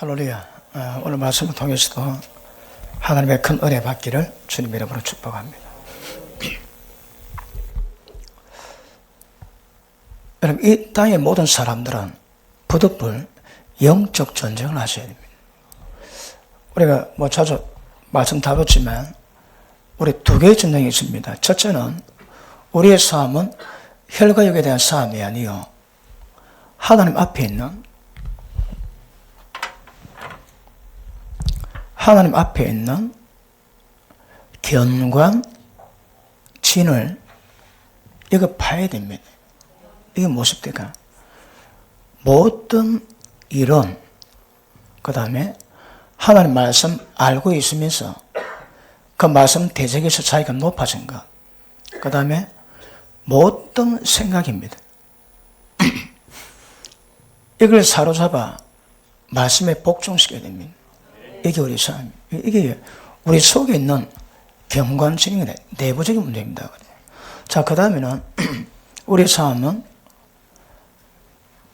할렐루야. 오늘 말씀을 통해서도 하나님의 큰 은혜 받기를 주님 이름으로 축복합니다. 여러분, 이 땅의 모든 사람들은 부득불 영적 전쟁을 하셔야 됩니다. 우리가 자주 말씀 다뤘지만 우리 두 개의 전쟁이 있습니다. 첫째는 우리의 싸움은 혈과 육에 대한 싸움이 아니요 하나님 앞에 있는 견관, 진을 이거 파야 됩니다. 이게 무엇입니까? 모든 이론, 그 다음에 하나님 말씀 알고 있으면서 그 말씀 대적에서 자기가 높아진 것, 그 다음에 모든 생각입니다. 이걸 사로잡아 말씀에 복종시켜야 됩니다. 이게 우리 삶, 이게 우리 속에 있는 경관진의 내부적인 문제입니다. 자, 그 다음에는 우리 삶은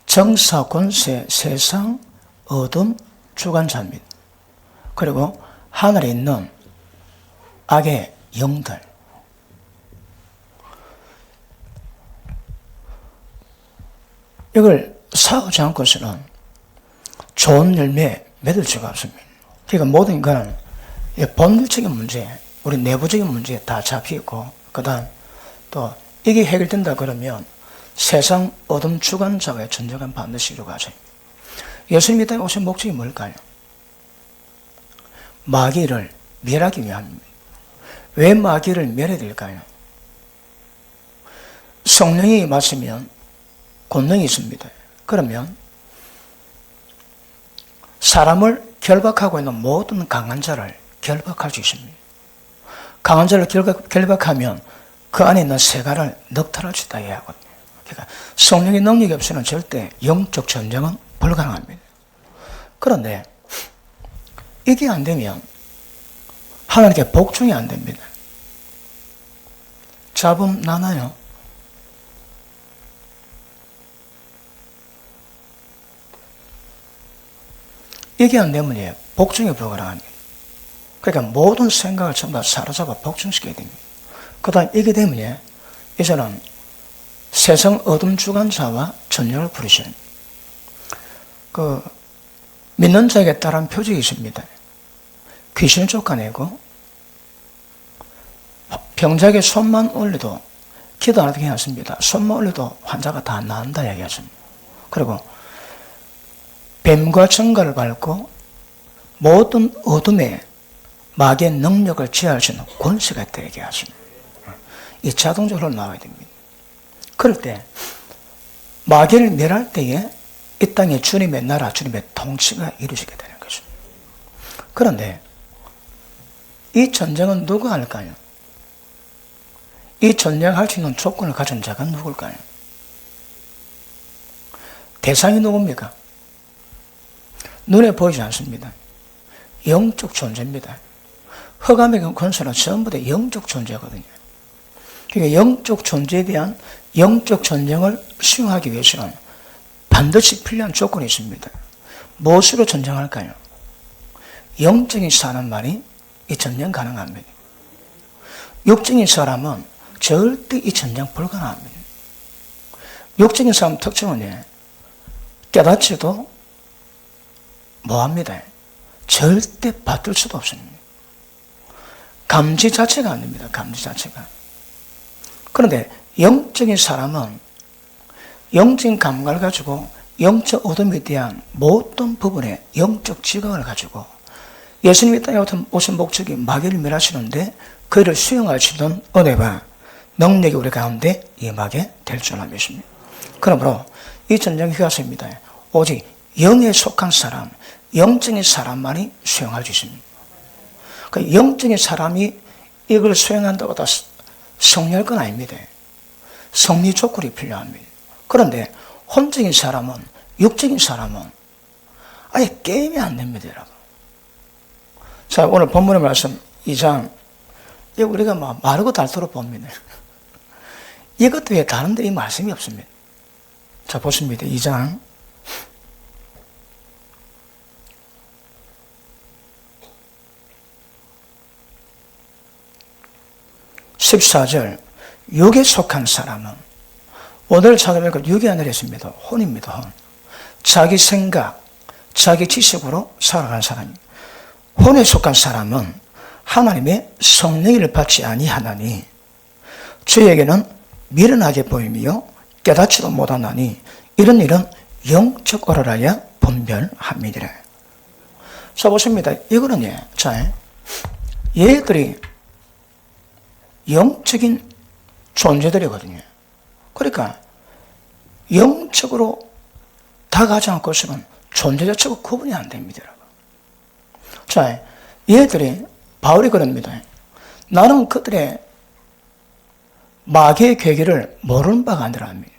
정사, 권세, 세상, 어둠, 주관자입니다. 그리고 하늘에 있는 악의 영들. 이걸 싸우지 않고서는 좋은 열매 맺을 수가 없습니다. 그러니까 모든 인간은 본질적인 문제, 우리 내부적인 문제에 다 잡히고, 그 다음 또 이게 해결된다 그러면 세상 어둠 주관자와의 전쟁은 반드시 이루어가죠. 예수님이 땅에 오신 목적이 뭘까요? 마귀를 멸하기 위함입니다. 왜 마귀를 멸해야 될까요? 성령이 임하시면 권능이 있습니다. 그러면 사람을 결박하고 있는 모든 강한 자를 결박할 수 있습니다. 강한 자를 결박하면 그 안에 있는 세가를 넉탈할 수 있다 이야기하거든요. 그러니까 성령의 능력이 없이는 절대 영적 전쟁은 불가능합니다. 그런데 이게 안 되면 하나님께 복종이 안 됩니다. 잡음 나나요? 이게 안 되면 복종이 불가능합니다. 그러니까 모든 생각을 전부 다 사로잡아 복종시켜야 됩니다. 그 다음 이게 되면 이제는 세상 어둠 주관자와 전쟁을 부르셔야 합니다. 믿는 자에게 따른 표적이 있습니다. 귀신을 쫓아내고 병자에게 손만 올려도 기도 안 하게 해놨습니다. 손만 올려도 환자가 다 나은다 이야기하십니다. 그리고 뱀과 정갈을 밟고 모든 어둠에 마귀의 능력을 제어할 수 있는 권세가 있다 얘기하십니다. 이 자동적으로 나와야 됩니다. 그럴 때 마귀를 멸할 때에 이 땅에 주님의 나라, 주님의 통치가 이루어지게 되는 것입니다. 그런데 이 전쟁은 누가 할까요? 이 전쟁할 수 있는 조건을 가진 자가 누굴까요? 대상이 누굽니까? 눈에 보이지 않습니다. 영적 존재입니다. 흑암의 권세는 전부 다 영적 존재거든요. 그러니까 영적 존재에 대한 영적 전쟁을 수용하기 위해서는 반드시 필요한 조건이 있습니다. 무엇으로 전쟁할까요? 영적인 사람만이 이 전쟁 가능합니다. 육적인 사람은 절대 이 전쟁 불가능합니다. 육적인 사람 특징은 깨닫지도 뭐합니다. 절대 받들 수도 없습니다. 감지 자체가 안 됩니다. 감지 자체가. 그런데 영적인 사람은 영적인 감각을 가지고 영적 어둠에 대한 모든 부분에 영적 지각을 가지고 예수님이 땅에 오신 목적이 마귀를 멸하시는데 그를 수용할 수 있는 은혜와 능력이 우리 가운데 임하게 될 줄 믿습니다. 그러므로 이 전쟁이 휴가서입니다. 오직 영에 속한 사람, 영적인 사람만이 수용할 수 있습니다. 그 영적인 사람이 이걸 수용한다고 다 성리할 건 아닙니다. 성리 조건이 필요합니다. 그런데 혼적인 사람은, 육적인 사람은 아예 게임이 안 됩니다, 여러분. 자, 오늘 본문의 말씀 2장, 우리가 마르고 닳도록 봅니다. 이것 외에 다른 데 이 말씀이 없습니다. 자, 보십니다. 2장 14절 육에 속한 사람은 오늘 찾아보니까 육이 아니라 했습니다. 혼입니다. 혼. 자기 생각, 자기 지식으로 살아가는 사람입니다. 혼에 속한 사람은 하나님의 성령을 받지 아니하나니 저에게는 미련하게 보이며 깨닫지도 못하나니 이런 일은 영적 오라라야 분별합니다. 자, 보십니다. 이거는 자, 얘들이 영적인 존재들이거든요. 그러니까 영적으로 다가가지 않고서는 존재 자체가 구분이 안 됩니다. 자, 얘들이 바울이 그럽니다. 나는 그들의 마귀의 괴계를 모르는 바가 아니라 합니다.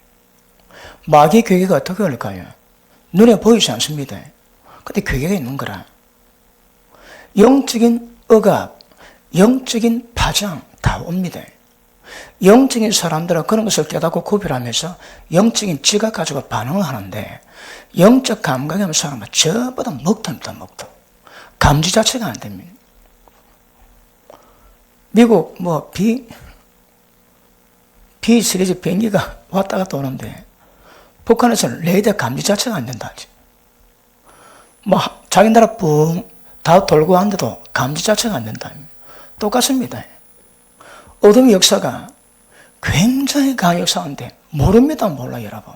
마귀의 괴계가 어떻게 올까요? 눈에 보이지 않습니다. 근데 괴계가 있는 거라. 영적인 억압, 영적인 파장 다 옵니다. 영적인 사람들은 그런 것을 깨닫고 구별하면서 영적인 지각 가지고 반응을 하는데 영적 감각이 없는 사람은 저보다 먹통입니다. 먹통. 감지 자체가 안 됩니다. 미국 B 시리즈 비행기가 왔다 갔다 오는데 북한에서는 레이더 감지 자체가 안 된다. 자기 나라 다 돌고 왔는데도 감지 자체가 안 된다. 똑같습니다. 어둠의 역사가 굉장히 강한 역사인데 모릅니다. 몰라요, 여러분.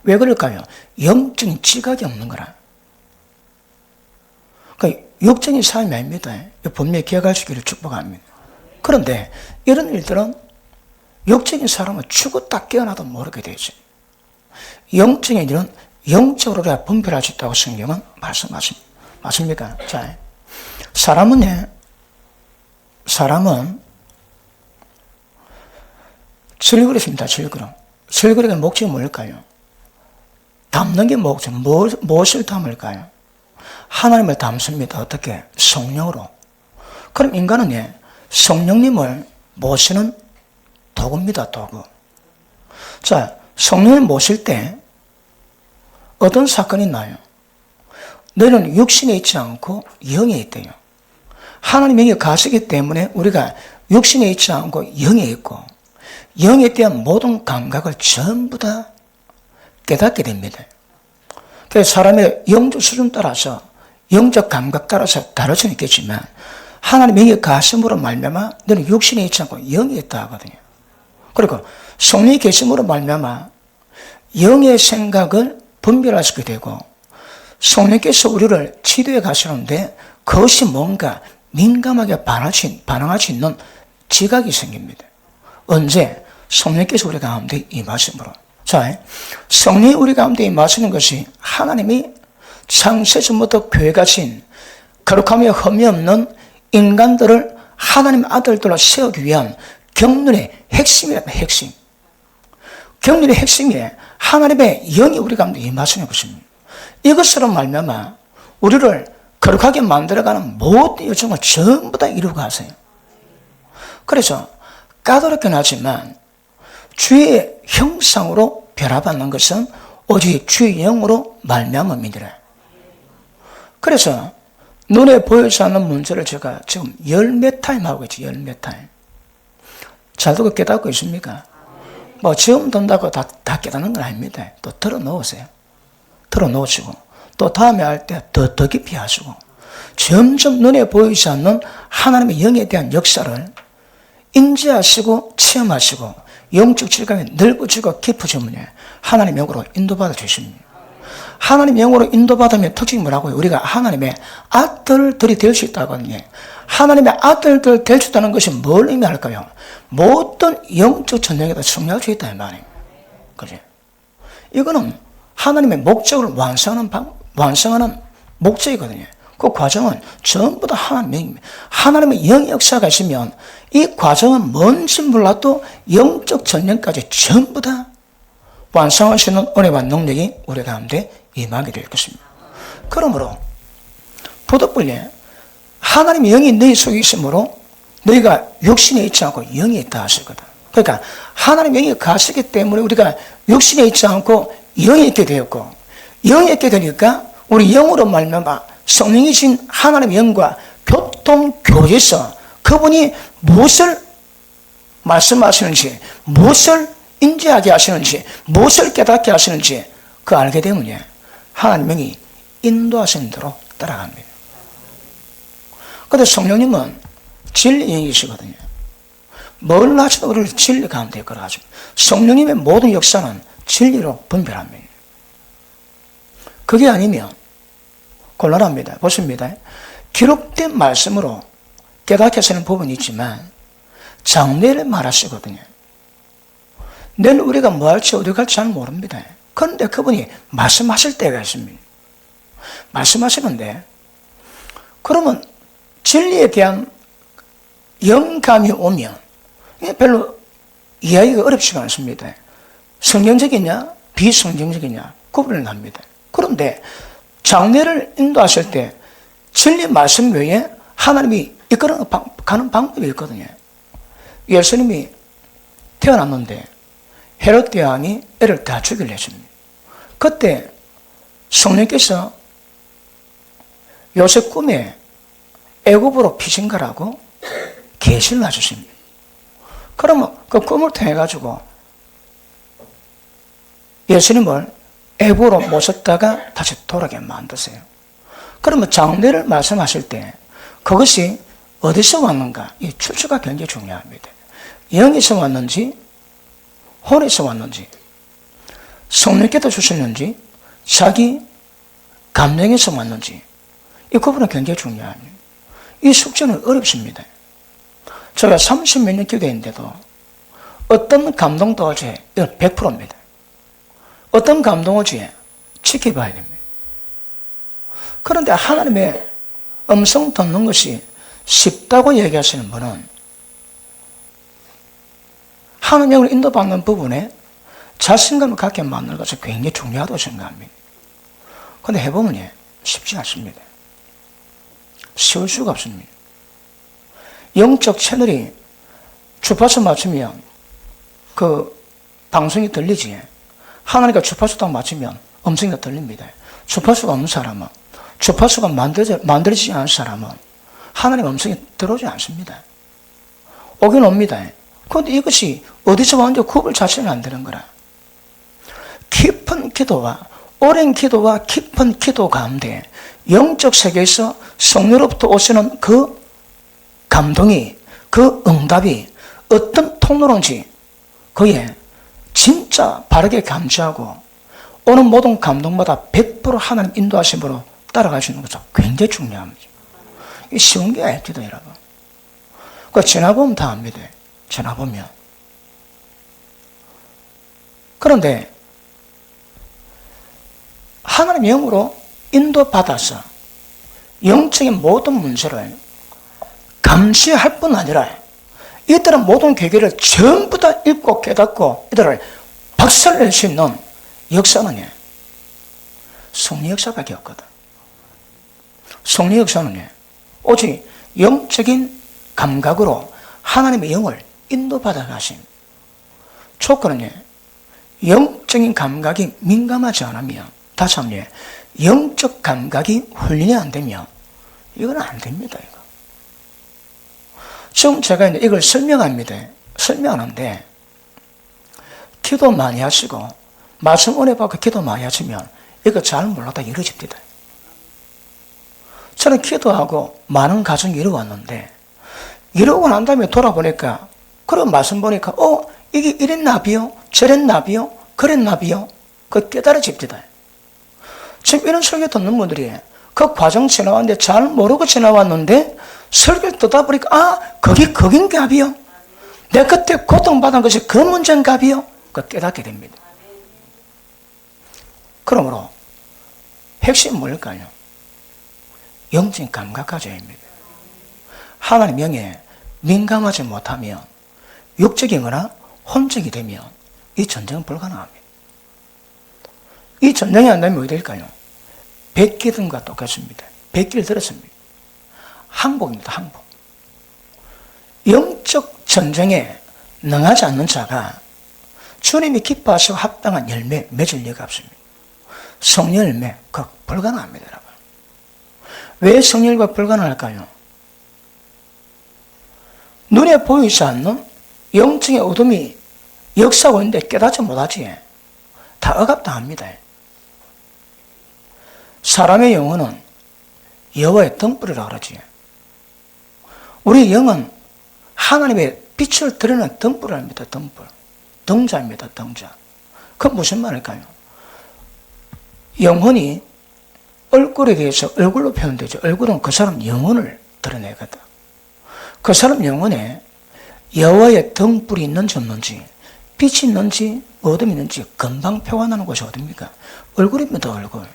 왜 그럴까요? 영적인 지각이 없는 거라. 그러니까 육적인 삶이 아닙니다. 분명히 기억할 수 있기를 축복합니다. 그런데 이런 일들은 영적인 사람은 죽었다 깨어나도 모르게 되죠. 영적인 일은 영적으로 분별할 수 있다고 성경은 말씀하십니다. 맞습니까? 자, 사람은 슬그릇입니다. 슬그릇. 슬그릇의 목적이 뭘까요? 담는 게 목적. 무엇을 담을까요? 하나님을 담습니다. 어떻게? 성령으로. 그럼 인간은 성령님을 모시는 도구입니다. 도구. 자, 성령을 모실 때 어떤 사건이 나요? 너는 육신에 있지 않고 영에 있대요. 하나님 영이 가시기 때문에 우리가 육신에 있지 않고 영에 있고 영에 대한 모든 감각을 전부 다 깨닫게 됩니다. 그래서 사람의 영적 수준 따라서 영적 감각 따라서 다를 수는 있겠지만 하나님 영이 가심으로 말미암아 너는 육신에 있지 않고 영에 있다 하거든요. 그리고 성령이 계심으로 말미암아 영의 생각을 분별할 수 있게 되고 성령께서 우리를 치료해 가시는데 그것이 뭔가 민감하게 반응할 수 있는 지각이 생깁니다. 언제? 성령께서 우리 가운데 임하심으로. 자, 성령이 우리 가운데 임하시는 것이 하나님이 창세전부터 교회가신 거룩하며 흠이 없는 인간들을 하나님 아들들로 세우기 위한 경륜의 핵심이랍니다. 핵심. 경륜의 핵심이 하나님의 영이 우리 가운데 임하시는 것입니다. 이것으로 말미암아 우리를 거룩하게 만들어가는 모든 요청을 전부 다 이루고 가세요. 그래서 까다롭긴 하지만 주의 형상으로 변화받는 것은 오직 주의 영으로 말미암음이니라. 그래서 눈에 보이지 않는 문제를 제가 지금 열몇 타임 하고 있지. 열몇 타임. 잘 듣고 깨닫고 있습니까? 지금 든다고 다 깨닫는 건 아닙니다. 또 들어놓으세요. 들어놓으시고 또 다음에 할 때 더 깊이 하시고 점점 눈에 보이지 않는 하나님의 영에 대한 역사를 인지하시고 체험하시고 영적 질감이 넓어지고 깊어지면 하나님의 영으로 인도받아 주십니다. 하나님의 영으로 인도받으면 특징이 뭐라고요? 우리가 하나님의 아들들이 될 수 있다거든요. 하나님의 아들들 될 수 있다는 것이 뭘 의미할까요? 모든 영적 전쟁에도 승리할 수 있다 이 말이에요. 그죠? 이거는 하나님의 목적을 완성하는 목적이거든요. 그 과정은 전부 다 하나님의 영 역사가 있으면 이 과정은 뭔지 몰라도 영적 전쟁까지 전부 다 완성할 수 있는 은혜와 능력이 우리 가운데 임하게 될 것입니다. 그러므로 부득불에 하나님의 영이 너희 속에 있으므로 너희가 육신에 있지 않고 영에 있다 하시거든. 그러니까 하나님의 영이 가시기 때문에 우리가 육신에 있지 않고 영에 있게 되었고 영에 있게 되니까 우리 영으로 말미암아 성령이신 하나님의 영과 교통교제에서 그분이 무엇을 말씀하시는지, 무엇을 인지하게 하시는지, 무엇을 깨닫게 하시는지 그 알게 되면 하나님이 인도하시는 대로 따라갑니다. 그런데 성령님은 진리이시거든요. 뭘 하셔도 우리를 진리 가운데 이끌어가십니다. 성령님의 모든 역사는 진리로 분별합니다. 그게 아니면 곤란합니다. 보십니다. 기록된 말씀으로 깨닫게 하시는 부분이 있지만 장래를 말하시거든요. 내일 우리가 뭐 할지 어디 갈지 잘 모릅니다. 그런데 그분이 말씀하실 때가 있습니다. 말씀하시는데 그러면 진리에 대한 영감이 오면 별로 이해하기가 어렵지가 않습니다. 성경적이냐 비성경적이냐 구분을 합니다. 그런데 장래를 인도하실 때 진리 말씀 외에 하나님이 이끌어가는 방법이 있거든요. 예수님이 태어났는데 헤롯 왕이 애를 다 죽이려 했습니다. 그때 성령께서 요셉 꿈에 애굽으로 피신 거라고 계시를 놔주십니다. 그러면 그 꿈을 통해 가지고 예수님을 애굽으로 모셨다가 다시 돌아오게 만드세요. 그러면 장래를 말씀하실 때 그것이 어디서 왔는가? 이 출처가 굉장히 중요합니다. 영에서 왔는지 혼에서 왔는지 성령께서 주셨는지 자기 감정에서 왔는지 이 구분은 굉장히 중요합니다. 이 숙제는 어렵습니다. 제가 30몇 년 기도했는데도 어떤 감동도 오지 이건 100%입니다. 어떤 감동 오지 지켜봐야 됩니다. 그런데 하나님의 음성 듣는 것이 쉽다고 얘기하시는 분은 하나님을 인도받는 부분에 자신감을 갖게 만드는 것이 굉장히 중요하다고 생각합니다. 그런데 해보면 쉽지 않습니다. 쉬울 수가 없습니다. 영적 채널이 주파수 맞추면 그 방송이 들리지 하나님과 주파수 딱 맞추면 음성이 들립니다. 주파수가 없는 사람은 주파수가 만들어지지 않은 사람은 하나님의 음성이 들어오지 않습니다. 오긴 옵니다. 그런데 이것이 어디서 왔는지 구분 자체는 안 되는 거라. 깊은 기도와 오랜 기도와 깊은 기도 가운데 영적 세계에서 성령으로부터 오시는 그 감동이 그 응답이 어떤 통로인지 그에 진짜 바르게 감지하고 오는 모든 감동마다 100% 하나님 인도하심으로 따라가시는 것은 굉장히 중요합니다. 이게 쉬운 게 아닙니다, 여러분. 그 지나보면 다 압니다. 지나보면. 그런데 하나님 영으로 인도받아서 영적인 모든 문제를 감시할 뿐 아니라 이들은 모든 계기를 전부 다 읽고 깨닫고 이들을 박살낼 수 있는 역사는 성령 역사밖에 없거든. 성령 역사는 오직 영적인 감각으로 하나님의 영을 인도받아 가심. 조건은 영적인 감각이 민감하지 않으면 다시 한번 영적 감각이 훈련이 안 되면 이건 안 됩니다. 이거. 지금 제가 이걸 설명하는데 기도 많이 하시고 말씀 은혜 받고 기도 많이 하시면 이거 잘 몰라도 이루어집니다. 저는 기도하고 많은 가정이 이루어왔는데 이러고 난 다음에 돌아보니까 그런 말씀 보니까 이게 이랬나비요? 저랬나비요? 그랬나비요? 그 깨달아집니다. 지금 이런 설교 듣는 분들이 그 과정 지나왔는데 잘 모르고 지나왔는데 설교를 듣다 보니까 거긴가비요? 내가 그때 고통받은 것이 그 문제인가비요? 그 깨닫게 됩니다. 그러므로 핵심은 뭘까요? 영적인 감각 가져야입니다. 하나님 영에 민감하지 못하면 육적이거나 혼적이 되면 이 전쟁은 불가능합니다. 이 전쟁이 안 되면 어디 될까요? 백기든과 똑같습니다. 백기를 들었습니다. 항복입니다. 항복. 영적 전쟁에 능하지 않는 자가 주님이 기뻐하시고 합당한 열매 맺을 리가 없습니다. 성령 열매 그거 불가능합니다. 여러분. 왜 성령과 불가능할까요? 눈에 보이지 않는 영적인 어둠이 역사하고 있는데 깨닫지 못하지. 다 억압당합니다. 사람의 영혼은 여호와의 등불이라고 그러지. 우리 영은 하나님의 빛을 드러내는 등불입니다. 등불. 등자입니다. 등자. 그건 무슨 말일까요? 영혼이 얼굴에 대해서 얼굴로 표현되죠. 얼굴은 그 사람 영혼을 드러내거든. 그 사람 영혼에 여호와의 등불이 있는지 없는지, 빛이 있는지 어둠이 있는지 금방 표현하는 것이 어딥니까? 얼굴입니다. 얼굴.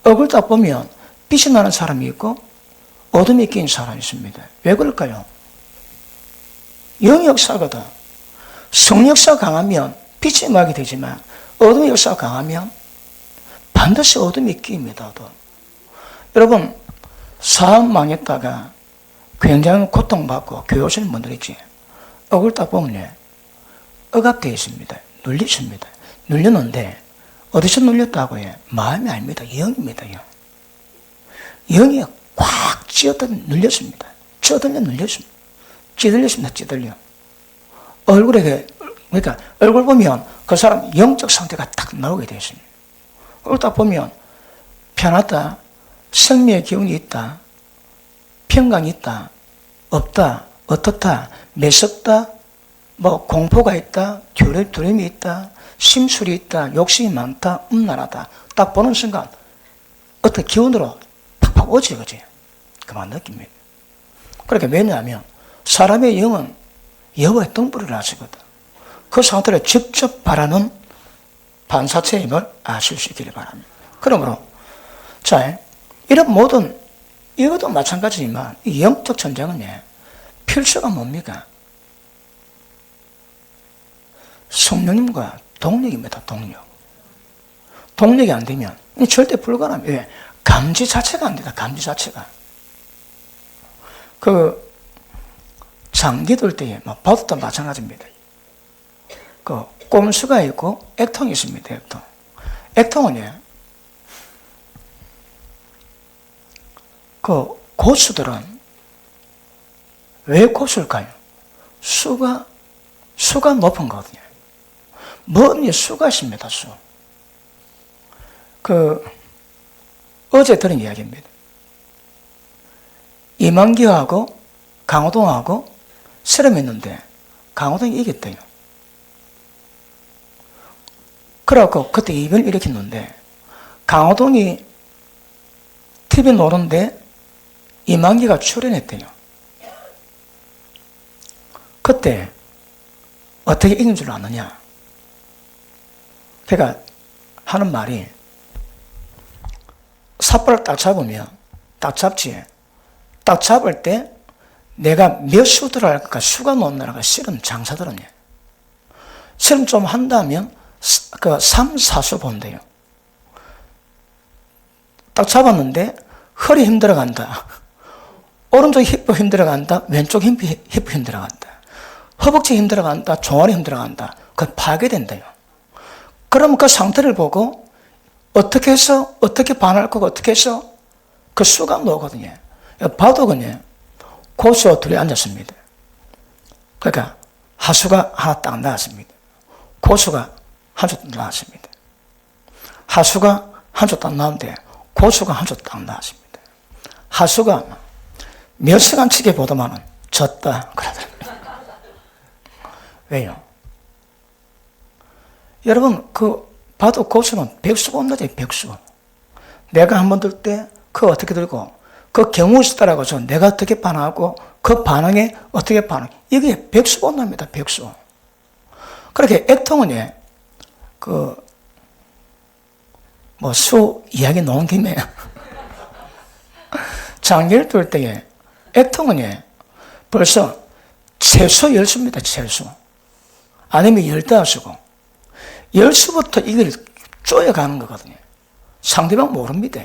얼굴 딱 보면 빛이 나는 사람이 있고 어둠이 끼인 사람이 있습니다. 왜 그럴까요? 영 역사거든. 성 역사가 강하면 빛이 임하게 되지만 어둠의 역사가 강하면 반드시 어둠이 끼입니다. 어둠. 여러분, 사업 망했다가 굉장히 고통받고 교회 오시는 분들 있지. 얼굴 딱 보면 억압되어 있습니다. 눌리십니다. 눌렸는데 어디서 눌렸다고 해? 마음이 아닙니다. 영입니다. 영. 영이 꽉 찌어들려 눌렸습니다. 찌어들려 눌렸습니다. 찌들렸습니다. 찌들려. 얼굴에, 그러니까 얼굴 보면 그 사람 영적 상태가 딱 나오게 되어 있습니다. 얼굴 딱 보면 편하다, 생명의 기운이 있다, 평강이 있다, 없다, 어떻다, 매섭다, 뭐 공포가 있다, 두려움이 있다, 심술이 있다, 욕심이 많다, 음란하다. 딱 보는 순간 어떤 기운으로 팍팍 오지, 그지? 그만 느낍니다. 그러니까 왜냐하면 사람의 영은 여호와의 등불을 아시거든. 그 상태를 직접 바라는 반사체의 힘을 아실 수 있기를 바랍니다. 그러므로 자, 이런 모든 이것도 마찬가지지만 이 영적 전쟁은 필수가 뭡니까? 성령님과 동력입니다. 동력. 동력이 안 되면 절대 불가능합니다. 왜? 감지 자체가 안 된다. 감지 자체가. 그 장기 돌 때에 바둑도 마찬가지입니다. 그 꼼수가 있고 액통이 있습니다. 액통. 액통은 그 고수들은 왜 고수일까요? 수가 높은 거거든요. 먼 수가 있습니다. 수. 어제 들은 이야기입니다. 이만기하고 강호동하고 씨름했는데 강호동이 이겼대요. 그래갖고 그때 이변을 일으켰는데 강호동이 TV 노는데 이만기가 출연했대요. 그때 어떻게 이긴 줄 아느냐? 그러니까 하는 말이 삿발을 딱 잡으면 딱 잡지. 딱 잡을 때 내가 몇 수 들어갈까 수가 못 나라가 씨름 장사들은 씨름 좀 한다면 그 3, 4수 본대요. 딱 잡았는데 허리 힘들어간다. 오른쪽 힙도 힘들어간다. 왼쪽 힙도 힘들어간다. 허벅지 힘들어간다. 종아리 힘들어간다. 그건 파괴된대요. 그러면 그 상태를 보고 어떻게 해서 어떻게 반할 거고 어떻게 해서 그 수가 나오거든요. 바둑은 고수와 둘이 앉았습니다. 그러니까 하수가 하나 딱 나왔습니다. 고수가 한 수 나왔습니다. 하수가 한 수 딱 나오는데 고수가 한 수 딱 나왔습니다. 하수가 몇 시간치게 보더만은 졌다 그러더라고요. 왜요? 여러분 바둑 고수는 백수가 온다지 백수. 내가 한번 들 때 그거 어떻게 들고 그 경우에 따라서 내가 어떻게 반응하고 그 반응에 어떻게 반응. 이게 백수가 온답니다. 백수. 그렇게 액통은 수 이야기 나온 김에 장기를 둘 때에 액통은 벌써 최소 10수입니다. 최소. 아니면 15수고 10수부터 이걸 쪼여가는 거거든요. 상대방 모릅니다.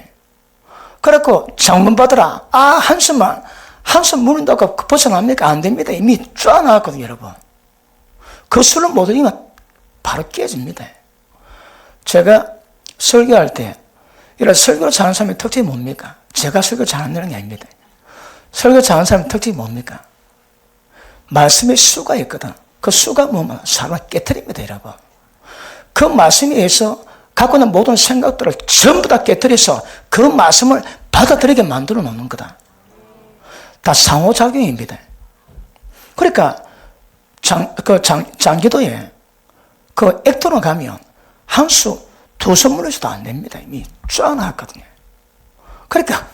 그래갖고 장문 받으라. 한숨 무는다고 벗어납니까? 안 됩니다. 이미 쫙 나왔거든요, 여러분. 그 수를 못 이기면 바로 깨집니다. 제가 설교할 때, 이런 설교를 잘하는 사람의 특징이 뭡니까? 제가 설교 잘한다는 게 아닙니다. 설교 잘하는 사람의 특징이 뭡니까? 말씀의 수가 있거든. 그 수가 뭐면 사람을 깨트립니다, 여러분. 그 말씀에 의해서 갖고 있는 모든 생각들을 전부 다 깨트려서 그 말씀을 받아들이게 만들어 놓는 거다. 다 상호작용입니다. 그러니까 장기도에 그 액도로 가면 한 수, 두 수 물려서도 안 됩니다. 이미 쫙 나왔거든요. 그러니까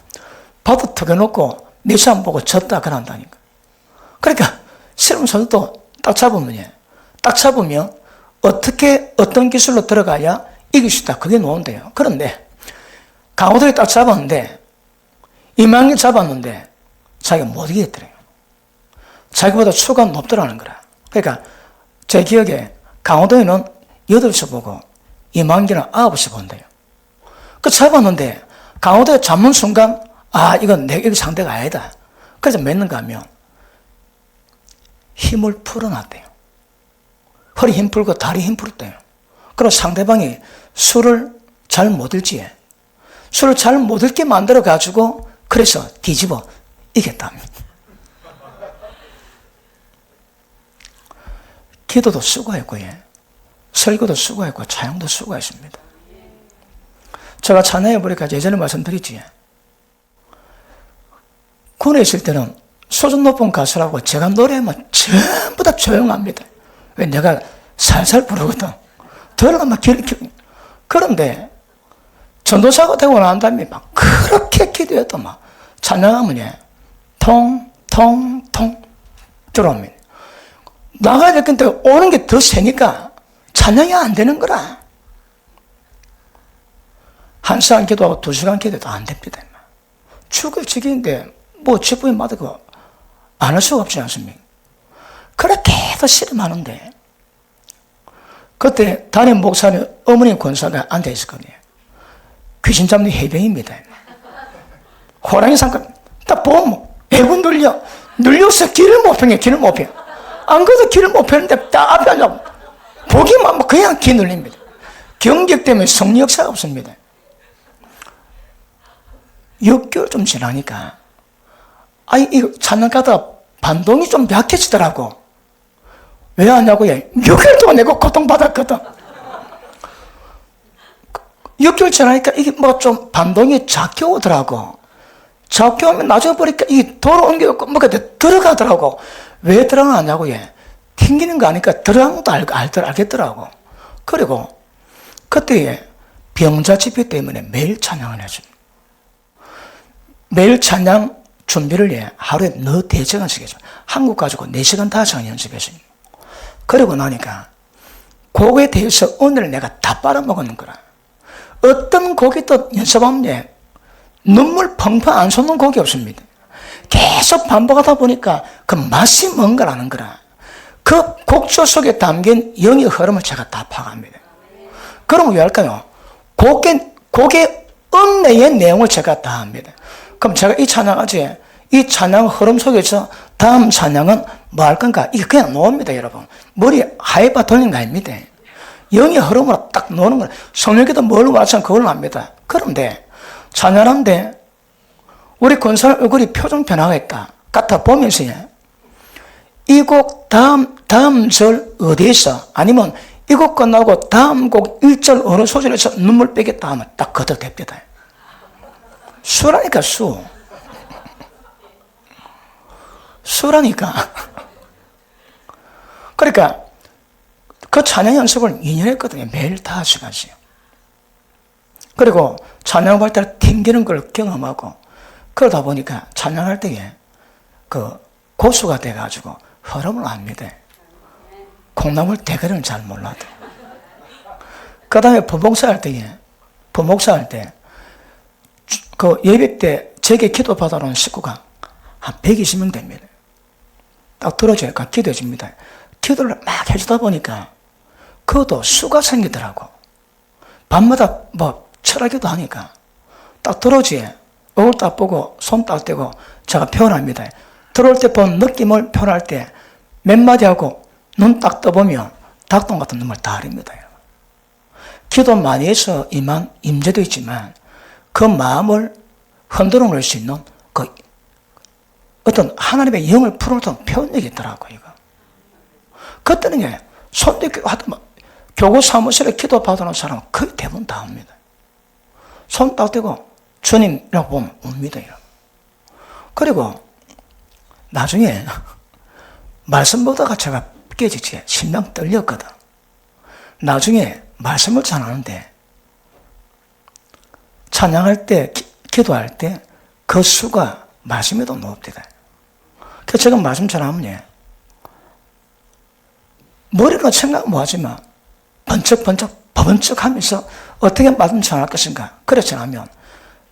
바도 턱에놓고 미션 보고 졌다 그런다니까. 그러니까 실험 선수도 딱 잡으면 어떤 기술로 들어가야 이길 수 있다. 그게 노는데요. 그런데 강호동이 딱 잡았는데 이만기 잡았는데 자기가 못 이기겠더래요. 자기보다 수가 높더라는 거라. 그러니까 제 기억에 강호동이는 8시 보고 이만기는 9시 본대요. 그 잡았는데 강호동이 잡는 순간 이건 내 상대가 아니다. 그래서 맺는가 하면 힘을 풀어놨대요. 허리 힘 풀고 다리 힘 풀었대요. 그럼 상대방이 술을 잘 못 읽지에 술을 잘 못 읽게 만들어가지고 그래서 뒤집어 이겼답니다. 기도도 수고했고, 설교도 수고했고, 찬양도 수고했습니다. 제가 찬양해 보니까 예전에 말씀드렸지. 군에 있을 때는 수준 높은 가수라고 제가 노래하면 전부 다 조용합니다. 왜 내가 살살 부르거든. 들으면 그런데 전도사가 되고 난 다음에 막 그렇게 기도해도 막 찬양하면 통통통 들어옵니다. 나가야 될 건데 오는 게 더 세니까 찬양이 안 되는 거라. 1시간 기도하고 2시간 기도도 안 됩니다. 죽을 지기인데 뭐 직분마다 그거 안 할 수가 없지 않습니까? 그렇게 해서 실험하는데 그때 담임 목사님 어머니 권사가 앉아 있었거든요. 귀신 잡는 해병입니다. 호랑이 상관 딱 보면 애군 눌려서 길을 못 펴요. 길을 못 펴요. 안 그래도 길을 못 펴는데 딱 앞에 앉아 보기만 하면 그냥 기 눌립니다. 경직 때문에 성리 역사가 없습니다. 6개월 좀 지나니까 이거 찬양 가다가 반동이 좀 약해지더라고. 왜 하냐고요? 6개월 동안 내가 고통받았거든. 6개월 지나니까 이게 뭐 좀 반동이 작게 오더라고. 작게 오면 나중에 보니까 이게 돌아옮겨갖고 뭐가 들어가더라고. 왜 들어가냐고요? 튕기는 거 아니까 들어간 것도 알겠더라고. 그리고 그때 병자 집회 때문에 매일 찬양을 해줍니다. 매일 찬양 준비를 하루에 너 대시간씩 해줘. 한국 가지고 4시간 5시간 연습했습니다. 그러고 나니까 곡에 대해서 오늘 내가 다 빨아먹는 거라. 어떤 곡이 또 연습하면 눈물 펑펑 안 솟는 곡이 없습니다. 계속 반복하다 보니까 그 맛이 뭔가라는 거라. 그 곡조 속에 담긴 영의 흐름을 제가 다 파악합니다. 그럼 왜 할까요? 곡의 음내의 내용을 제가 다 합니다. 그럼 제가 이 찬양 흐름 속에서 다음 찬양은 뭐 할 건가? 이게 그냥 놓습니다, 여러분. 머리 하이바 돌린 거 아닙니다. 영의 흐름으로 딱 놓는 거예요. 성령께도 뭘 와서 그걸 압니다. 그런데 찬양하는데 우리 권사님 얼굴이 표정 변화가 같아 보면서 이 곡 다음 절 어디에서 아니면 이 곡 끝나고 다음 곡 1절 어느 소절에서 눈물 빼겠다 하면 딱 그대로 됩니다. 수라니까 수라니까. 그러니까 그 찬양 연습을 2년 했거든요. 매일 5시간씩. 그리고 찬양할 때 튕기는 걸 경험하고 그러다 보니까 찬양할 때에 그 고수가 돼가지고 흐름을 압니다. 콩나물 대가리는 잘 몰라도. 그 다음에 부목사 할 때 그 예배 때 제게 기도 받아러 온 식구가 한 120명 됩니다. 딱 들어줘요. 기도해 줍니다. 기도를 막 해주다 보니까 그것도 수가 생기더라고. 밤마다 뭐 철학기도 하니까 딱 들어오지. 얼굴 딱 보고 손 딱 떼고 제가 표현합니다. 들어올 때 본 느낌을 표현할 때 몇 마디 하고 눈 딱 떠보면 닭똥 같은 눈물 다 흘립니다. 기도 많이 해서 임한 임재도 있지만 그 마음을 흔들어 놓을 수 있는 그 어떤 하나님의 영을 풀어놓던 표현력이 있더라고요. 그때는 손대기도 하더만 교구 사무실에 기도 받으는 사람은 거의 대부분 다 합니다. 손 딱 대고 주님이라고 보면 웁니다. 그리고 나중에 말씀 보다가 제가 깨지지 심장 떨렸거든. 나중에 말씀을 전하는데 찬양할 때 기도할 때 그 수가 말씀에도 높대다. 그래서 제가 말씀 전하면 머리로 생각 못하지만 번쩍번쩍 버번쩍하면서 어떻게 말씀 전할 것인가 그래 전하면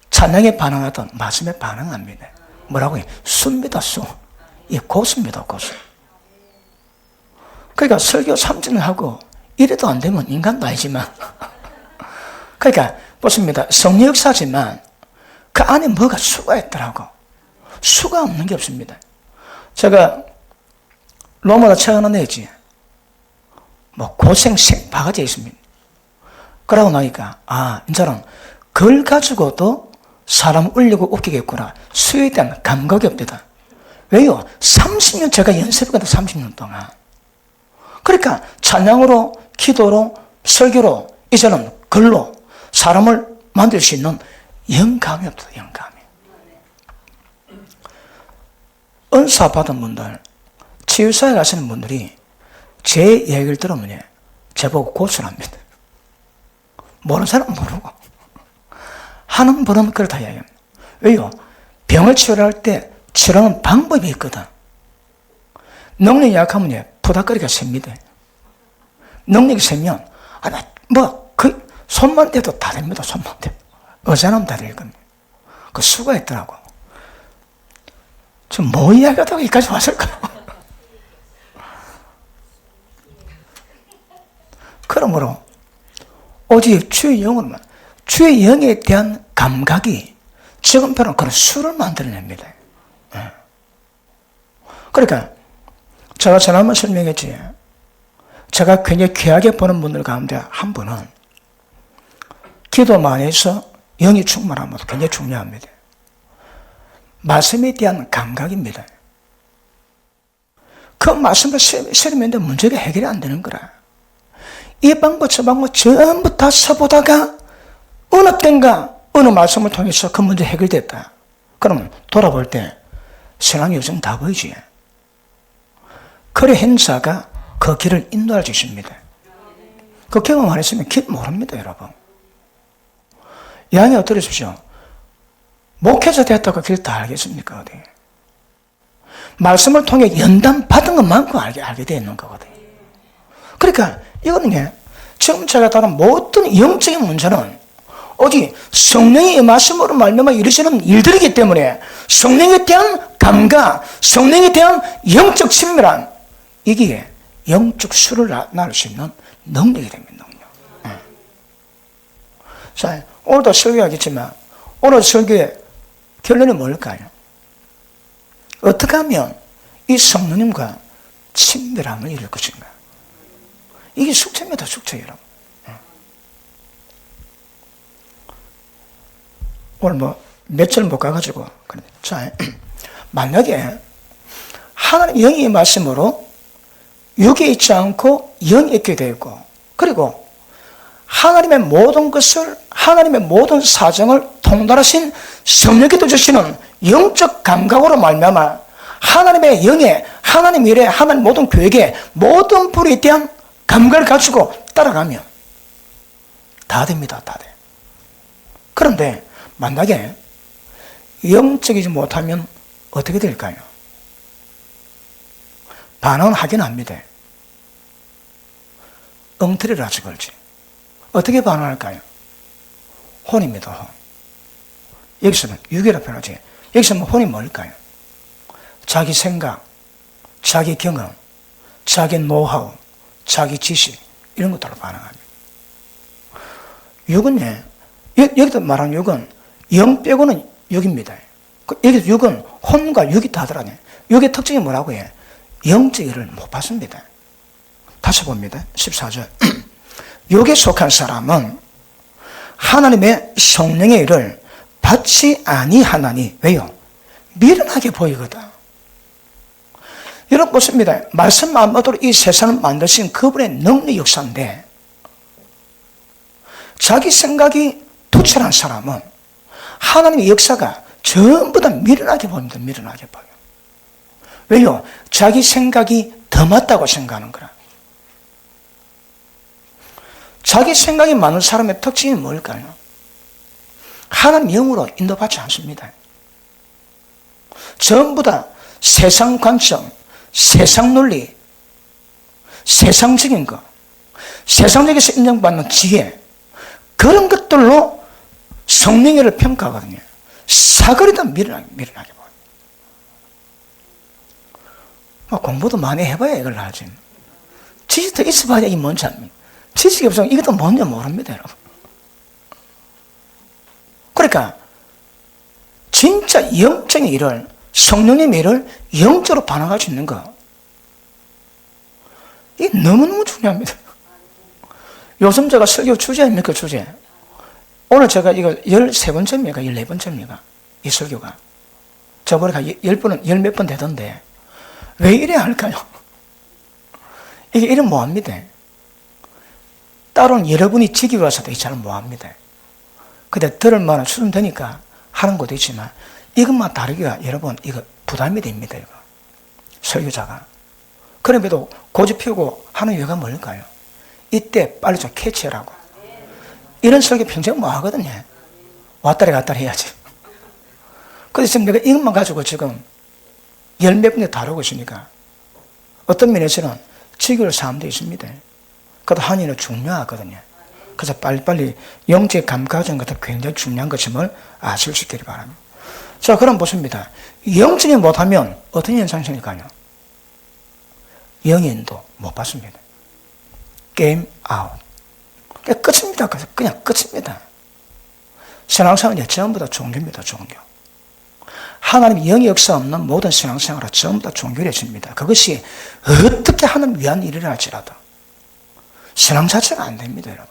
찬양에 반응하던 말씀에 반응합니다. 뭐라고 해? 수입니다. 수. 이 고수입니다. 고수. 그러니까 설교 3주는 하고 이래도 안 되면 인간도 아니지만 그러니까 보십니다. 성령 역사지만 그 안에 뭐가 수가 있더라고. 수가 없는 게 없습니다. 제가 로마서 책 하나 내지 뭐 고생 바가지 있습니다. 그러고 나니까 이제는 그걸 가지고도 사람 울리고 웃기겠구나. 수에 대한 감각이 없대다. 왜요? 30년 제가 연습했거든. 30년 동안. 그러니까 찬양으로 기도로 설교로 이제는 글로 사람을 만들 수 있는 영감이 없다. 영감이. 은사 받은 분들, 치유사에 가시는 분들이 제 얘기를 들으면 제보고 고소합니다. 모르는 사람은 모르고 하는 분은 그렇다 이야기합니다. 왜요? 병을 치료할 때 치료하는 방법이 있거든. 능력이 약하면 부닥거리가 셉니다. 능력이 세면 손만 대도 다 됩니다. 손만 대도. 의자나면 다 될 겁니다. 그 수가 있더라고. 지금 뭐 이야기하다가 여기까지 왔을까? 그러므로 오직 주의 영으로만 주의 영에 대한 감각이 지금처럼 그런 수를 만들어냅니다. 그러니까 제가 지난번 설명했지. 제가 굉장히 귀하게 보는 분들 가운데 한 분은 기도 많이 해서 영이 충만한 것도 굉장히 중요합니다. 말씀에 대한 감각입니다. 그 말씀을 실으면 문제가 해결이 안 되는 거라. 이 방법 저 방법 전부 다 써보다가 어느 때인가 어느 말씀을 통해서 그 문제 해결됐다. 그러면 돌아볼 때 신앙의 여정 다 보이지. 그래 행사가 그 길을 인도할 수 있습니다. 그 경험 안 했으면 길 모릅니다, 여러분. 양해 들으십시오. 목회자 됐다고 길 다 알겠습니까? 어디? 말씀을 통해 연단 받은 것만큼 알게 되어 있는 거거든. 그러니까 이거는 지금 제가 다룬 모든 영적인 문제는 오직 성령의 말씀으로 말미암아 이루어지는 일들이기 때문에 성령에 대한 감각, 성령에 대한 영적 친밀한 이게 영적 수를 낳을 수 있는 능력이 됩니다. 능력. 자, 오늘도 설교하겠지만 오늘 설교의 결론이 뭘까요? 어떻게 하면 이 성령님과 친밀함을 이룰 것인가? 이게 숙제입니다. 숙제 여러분. 오늘 며칠 못 가가지고 자, 만약에 하나님 영의 말씀으로 육이 있지 않고 영이 있게 되고 그리고 하나님의 모든 것을 하나님의 모든 사정을 통달하신 성령께서 주시는 영적 감각으로 말미암아 하나님의 영에 하나님 일에 하나님 모든 계획에 모든 불에 대한 감각을 가지고 따라가면 다 됩니다. 다 돼. 그런데 만약에 영적이지 못하면 어떻게 될까요? 반응은 하긴 합니다. 엉터리라서 그렇지. 어떻게 반응할까요? 혼입니다. 혼. 여기서는 육이라 표현하지. 여기서는 혼이 뭘까요? 자기 생각, 자기 경험, 자기 노하우, 자기 지식 이런 것들로 반응합니다. 육은 여기도 말하는 육은 영 빼고는 육입니다. 여기서 육은 혼과 육이 다르더라고요. 육의 특징이 뭐라고 해? 영적 일을 못 받습니다. 다시 봅니다. 14절. 육에 속한 사람은 하나님의 성령의 일을 받지 아니하나니 왜요? 미련하게 보이거든. 여러분 보십니다. 말씀 안마도로 이 세상을 만드신 그분의 능력 역사인데, 자기 생각이 투철한 사람은 하나님의 역사가 전부 다 미련하게 보입니다. 미련하게 보여요. 왜요? 자기 생각이 더 맞다고 생각하는 거라. 자기 생각이 많은 사람의 특징이 뭘까요? 하나님 영으로 인도받지 않습니다. 전부 다 세상 관점, 세상 논리, 세상적인 것, 세상적에서 인정받는 지혜, 그런 것들로 성령을 평가하거든요. 사거리 다 미련하게 보여요. 공부도 많이 해봐야 이걸 알지. 지식도 있어봐야 이게 뭔지 압니다. 지식이 없으면 이것도 뭔지 모릅니다, 여러분. 그러니까 진짜 영적인 일을, 성령님의 일을 영적으로 반응할 수 있는 거, 이게 너무너무 중요합니다. 요즘 제가 설교 주제입니까, 주제? 오늘 제가 이거 13번째입니까, 14번째입니까? 이 설교가. 저번에 10번, 10몇 번 되던데, 왜 이래야 할까요? 이게 이름 뭐합니다. 따로는 여러분이 지기로 와서도 잘 뭐합니다. 근데 들을 만한 수준 되니까 하는 것도 있지만, 이것만 다르기가 여러분, 이거 부담이 됩니다, 이거. 설교자가. 그럼에도 고집 피우고 하는 이유가 뭘까요? 이때 빨리 좀 캐치하라고. 이런 설교 평생 뭐 하거든요. 왔다리 갔다리 해야지. 그래서 지금 내가 이것만 가지고 지금 열 몇 분에 다루고 있으니까 어떤 면에서는 지겨울 사람도 있습니다. 그래도 한의는 중요하거든요. 그래서 빨리빨리 영적 감각적인 것도 굉장히 중요한 것임을 아실 수 있기를 바랍니다. 자, 그럼 보십니다. 영적이 못하면 어떤 현상이 생길까요? 영인도 못 받습니다. 게임 아웃. 그냥 끝입니다. 그냥 끝입니다. 신앙생활은 전부 다 종교입니다. 종교. 하나님의 영의 역사 없는 모든 신앙생활은 전부 다 종교해집니다. 그것이 어떻게 하나님 위한 일이라 할지라도 신앙 자체가 안 됩니다, 여러분.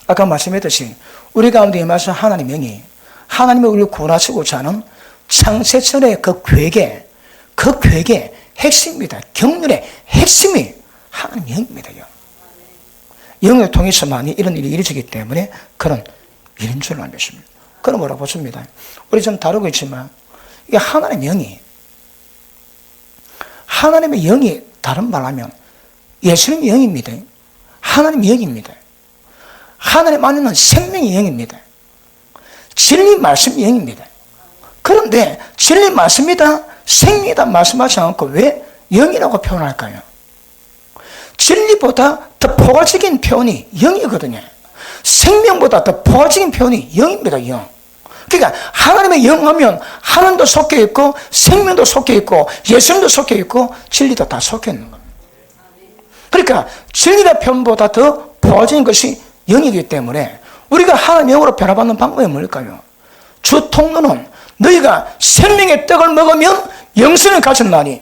아까 말씀했듯이 우리 가운데 임하신 하나님의 영이 하나님의 우리를 구원하시고자 하는 창세전의 그 계획의 핵심입니다. 경륜의 핵심이 하나님 영입니다. 영을 통해서만이 이런 일이 이루어지기 때문에 그런 일인 줄 알겠습니다. 그러므로 보십니다. 우리 좀 다루고 있지만 이게 하나님의 영이 다른 말로 하면 예수님의 영입니다. 하나님의 영입니다. 하나님 안에는 생명의 영입니다. 진리 말씀의 영입니다. 그런데 진리 말씀이다, 생명이다 말씀하지 않고 왜 영이라고 표현할까요? 진리보다 더 포괄적인 표현이 영이거든요. 생명보다 더 포괄적인 표현이 영입니다, 영. 그러니까 하나님의 영 하면 하나님도 섞여 있고 생명도 섞여 있고 예수님도 섞여 있고 진리도 다 섞여 있는 겁니다. 그러니까 진리의 표현보다 더 포괄적인 것이 영이기 때문에 우리가 하나님의 영으로 변화받는 방법이 뭘까요? 주 통로는 너희가 생명의 떡을 먹으면 영생을 가졌나니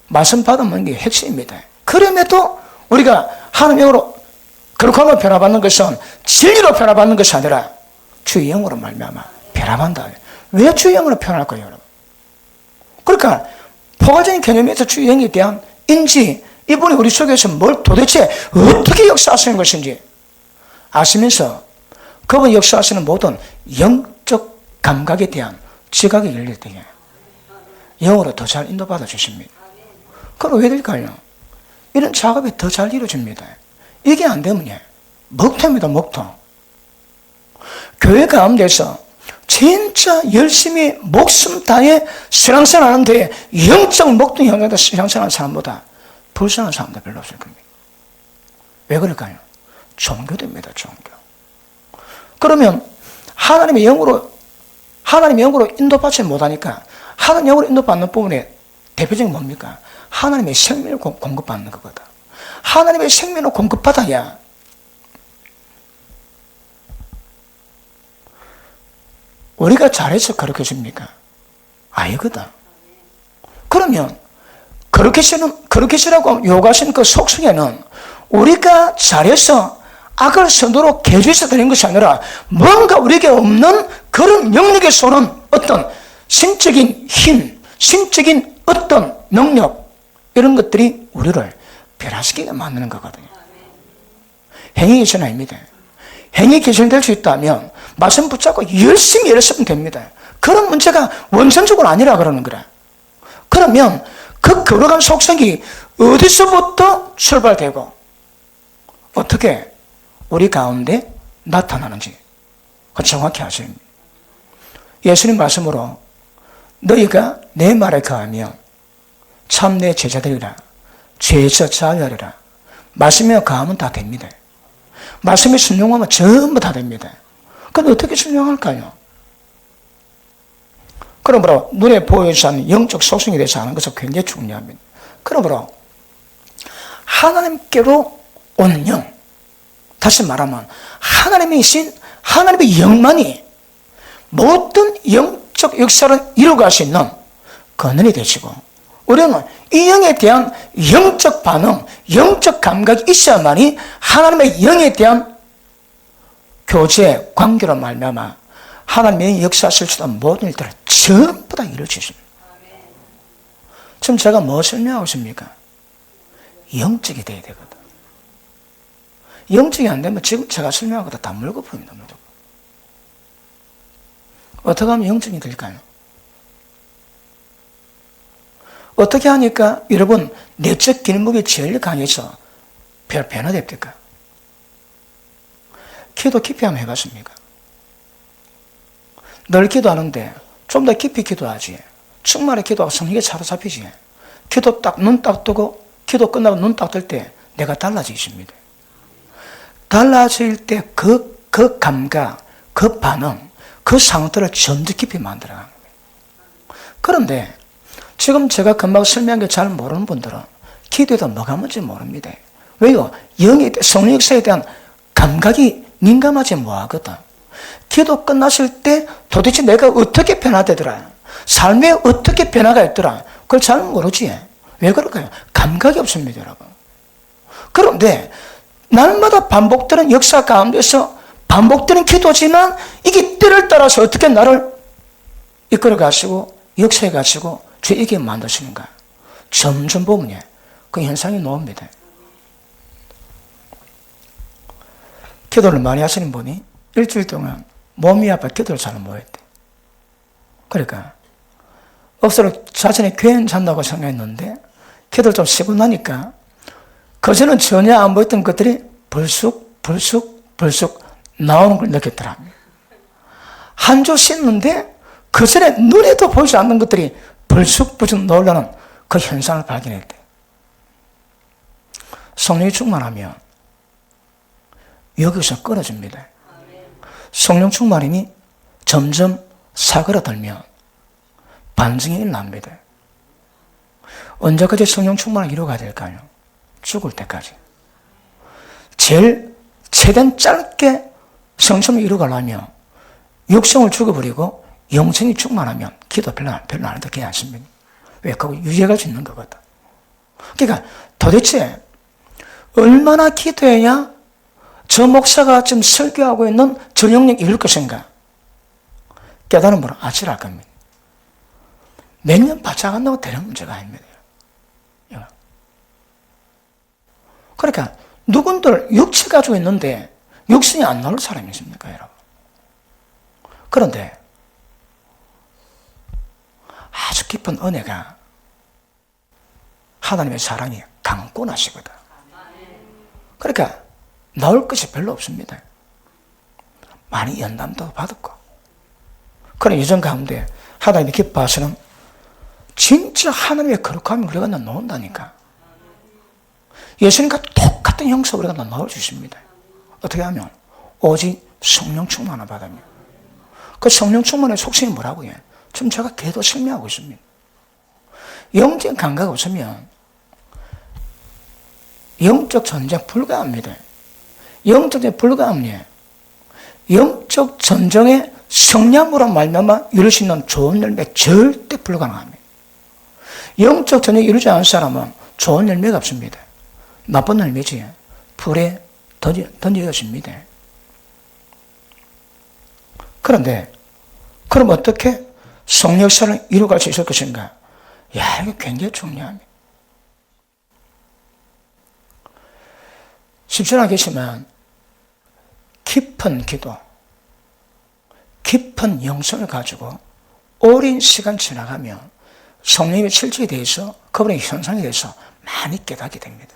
말씀 받으면 게 핵심입니다. 그럼에도 우리가 하나님의 영으로 그렇게 하면 변화받는 것은 진리로 변화받는 것이 아니라 주의 영으로 말미암아 변화받는다. 왜 주의 영으로 변할까요, 여러분? 그러니까 포괄적인 개념에서 주의 영에 대한 인지, 이분이 우리 속에서 뭘 도대체 어떻게 역사하시는 것인지 아시면서 그분 역사하시는 모든 영적 감각에 대한 지각이 열릴 때에 영으로 더 잘 인도받아 주십니다. 그럼 왜 될까요? 이런 작업이 더 잘 이루어집니다. 이게 안 되면요, 먹통입니다, 먹통. 교회 가운데서 진짜 열심히 목숨 다해 신앙생활 하는데 영적 먹통이 향해서 신앙생활 하는 사람보다 불쌍한 사람도 별로 없을 겁니다. 왜 그럴까요? 종교됩니다, 종교. 그러면 하나님의 영으로 인도받지 못하니까 하나님의 영으로 인도받는 부분에 대표적인 뭡니까? 하나님의 생명을 공급받는 것보다. 하나님의 생명을 공급받아야 우리가 잘해서 그렇게 줍니까? 아니거든. 그러면 그렇게 쓰라고 요구하시는 그 속성에는 우리가 잘해서 악을 선도로 개조해서 되는 것이 아니라 뭔가 우리에게 없는 그런 영역에 쏘는 어떤 신적인 힘, 신적인 어떤 능력, 이런 것들이 우리를 변화시키게 만드는 거거든요. 행위 개선 아닙니다. 행위 개선될 수 있다면 말씀 붙잡고 열심히 일했으면 됩니다. 그런 문제가 원천적으로 아니라 그러는 거라. 그러면 그 거룩한 속성이 어디서부터 출발되고 어떻게 우리 가운데 나타나는지 정확히 아셔야 합니다. 예수님 말씀으로 너희가 내 말에 거하면 참 내 제자들이라 죄에서 자유하리라. 말씀에 거하면 다 됩니다. 말씀에 순종하면 전부 다 됩니다. 그런데 어떻게 순종할까요? 그러므로 눈에 보여지지 않는 영적 속성에 대해서 아는 것은 굉장히 중요합니다. 그러므로 하나님께로 오는 영, 다시 말하면 하나님이신 하나님의 영만이 모든 영적 역사를 이루어갈 수 있는 근원이 되시고, 우리는 이 영에 대한 영적 반응, 영적 감각이 있어야만이 하나님의 영에 대한 교제, 관계로 말미암아 하나님의 역사하실 수 있는 모든 일들을 전부 다 이루어지십니다. 지금 제가 뭐 설명하고 있습니까? 영적이 돼야 되거든. 영적이 안 되면 지금 제가 설명한 것도 다 물거품입니다. 어떻게 하면 영적이 될까요? 어떻게 하니까 여러분 내적 길목이 제일 강해서 변화됩니까? 기도 깊이 한번 해봤습니까? 늘 기도하는데 좀 더 깊이 기도하지. 충만히 기도하고 성령에 사로잡히지. 기도 딱 눈 딱 뜨고 기도 끝나고 눈 딱 뜰 때 내가 달라지십니다. 달라질 때 그 감각, 그 반응, 그 상태를 점점 깊이 만들어가는 거예요. 그런데 지금 제가 금방 설명한 게 잘 모르는 분들은 기도에도 뭐가 뭔지 모릅니다. 왜요? 성령 역사에 대한 감각이 민감하지 뭐하거든. 기도 끝났을 때 도대체 내가 어떻게 변화되더라, 삶에 어떻게 변화가 있더라, 그걸 잘 모르지. 왜 그럴까요? 감각이 없습니다, 여러분. 그런데 날마다 반복되는 역사 가운데서 반복되는 기도지만 이게 때를 따라서 어떻게 나를 이끌어 가시고 역사해 가시고 죄이게 만드시는가, 점점 보면 그 현상이 나옵니다. 기도를 많이 하시는 분이 일주일 동안 몸이 아파 기도를 잘 못했대. 그러니까 억수로 자신이 괜찮다고 생각했는데 기도를 좀 쉬고 나니까 그전에는 전혀 안 보였던 것들이 불쑥 나오는 걸 느꼈더랍니다. 한 주 씻는데 그전에 눈에도 보이지 않는 것들이 불쑥 나오려는 그 현상을 발견했대. 성령이 충만하면 여기서 끊어집니다. 성령 충만임이 점점 사그라들면 반증이 일어납니다. 언제까지 성령 충만을 이루어가야 될까요? 죽을 때까지. 제일 최대한 짧게 성령을 이루어가려면 육성을 죽여버리고 영성이 충만하면 기도 별로 안 해도 괜찮습니다. 왜? 그거 유지할 수 있는 거거든. 그러니까 도대체 얼마나 기도해야 저 목사가 지금 설교하고 있는 저 영역이 이룰 것인가 깨달은 분은 아찔할 겁니다. 몇 년 바짝 한다고 되는 문제가 아닙니다. 그러니까 누군들 육체 가지고 있는데 육신이 안 나올 사람이 있습니까, 여러분? 그런데 아주 깊은 은혜가 하나님의 사랑이 강권하시거든. 그러니까 나올 것이 별로 없습니다. 많이 연담도 받았고. 그런 예전 가운데 하나님이 기뻐하시는 진짜 하나님의 거룩함이 우리가 나온다니까. 예수님과 똑같은 형사 우리가 나올 수 있습니다. 어떻게 하면? 오직 성령 충만을 받으면. 그 성령 충만의 속성이 뭐라고 해요? 지금 제가 계속 설명하고 있습니다. 영적 감각 없으면 영적 전쟁 불가합니다. 영적 전쟁 불가합니다. 영적 전쟁의 성량으로 말미암아 이룰 수 있는 좋은 열매 절대 불가능합니다. 영적 전쟁이 이루지 않은 사람은 좋은 열매가 없습니다. 나쁜 열매지. 불에 던져졌습니다. 그런데 그럼 어떻게 성령사를 이루어갈 수 있을 것인가? 야, 이거 굉장히 중요합니다. 쉽지는 않겠지만 깊은 기도, 깊은 영성을 가지고 오랜 시간 지나가면 성령의 실질에 대해서, 그분의 현상에 대해서 많이 깨닫게 됩니다.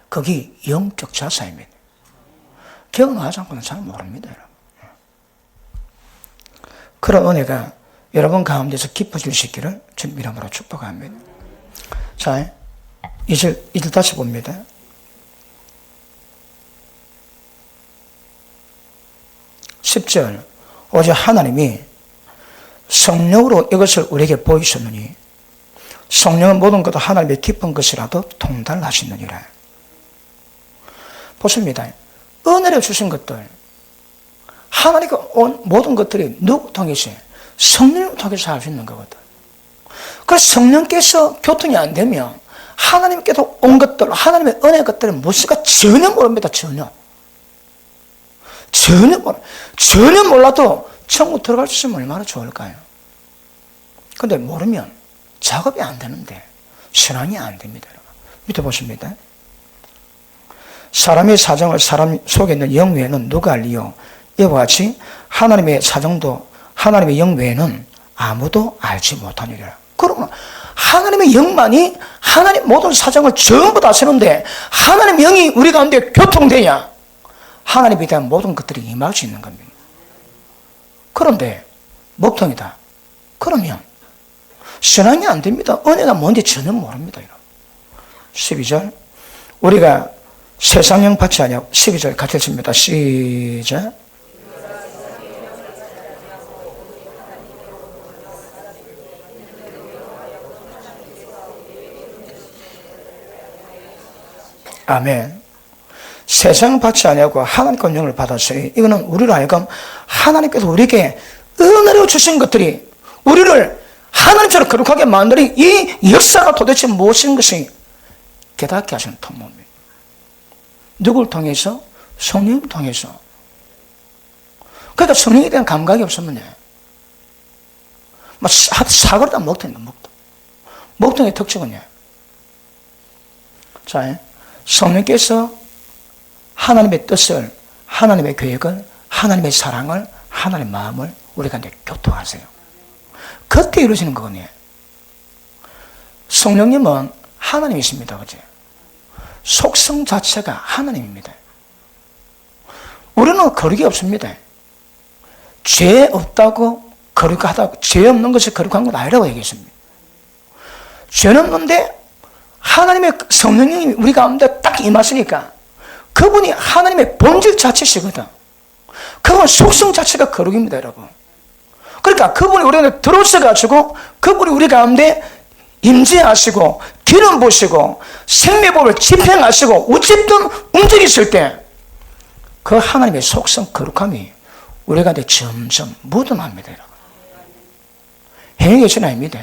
그게 영적 자사입니다. 경험하지 않고는 잘 모릅니다, 여러분. 그런 은혜가 여러분 가운데서 깊어질 수 있기를 주님 이름으로 축복합니다. 자, 2절 다시 봅니다. 10절, 오직 하나님이 성령으로 이것을 우리에게 보이셨느니 성령은 모든 것도 하나님의 깊은 것이라도 통달하시느니라. 보십니다. 은혜를 주신 것들, 하나님께 온 모든 것들이 누구 통해서? 성령을 통해서 할 수 있는 거거든. 그래서 성령께서 교통이 안 되면 하나님께서 온 것들, 하나님의 은혜 것들은 무엇일까 전혀 모릅니다. 전혀 몰라도 천국 들어갈 수 있으면 얼마나 좋을까요? 근데 모르면 작업이 안 되는데 신앙이 안 됩니다. 밑에 보십니다. 사람의 사정을 사람 속에 있는 영 외에는 누가 알리요? 이와 같이 하나님의 사정도 하나님의 영 외에는 아무도 알지 못하니라. 그러면 하나님의 영만이 하나님 모든 사정을 전부 다 아시는데 하나님의 영이 우리 가운데 교통돼야 하나님에 대한 모든 것들이 임할 수 있는 겁니다. 그런데 먹통이다. 그러면 신앙이 안 됩니다. 은혜가 뭔지 전혀 모릅니다. 12절, 우리가 세상형 받지 아니하고, 12절 같이 읽습니다. 시작. 아멘. 세상 받지 아니하고 하나님께 영을 받았으니 이거는 우리로 하여금 하나님께서 우리에게 은혜로 주신 것들이 우리를 하나님처럼 거룩하게 만드는 이 역사가 도대체 무엇인 것이 깨닫게 하시는 통로입니다. 누구를 통해서? 성령을 통해서. 그러니까 성령에 대한 감각이 없으면 막 사고를 다 먹통이다. 먹통의 특징은요. 자, 성령께서 하나님의 뜻을, 하나님의 계획을, 하나님의 사랑을, 하나님의 마음을 우리 가운데 교통하세요. 그때 이루어지는 거거든요. 성령님은 하나님이십니다. 그죠? 속성 자체가 하나님입니다. 우리는 거룩이 없습니다. 죄 없다고 거룩하다고, 죄 없는 것이 거룩한 건 아니라고 얘기했습니다. 죄는 없는데 하나님의 성령님이 우리 가운데 딱 임하시니까 그분이 하나님의 본질 자체시거든. 그건 속성 자체가 거룩입니다, 여러분. 그러니까 그분이 우리 가운데 들어오셔가지고 그분이 우리 가운데 임재하시고 기름 부으시고 생명법을 집행하시고 어쨌든 움직이실 때 그 하나님의 속성 거룩함이 우리 가운데 점점 묻어납니다, 여러분. 행위 계시는 아닙니다.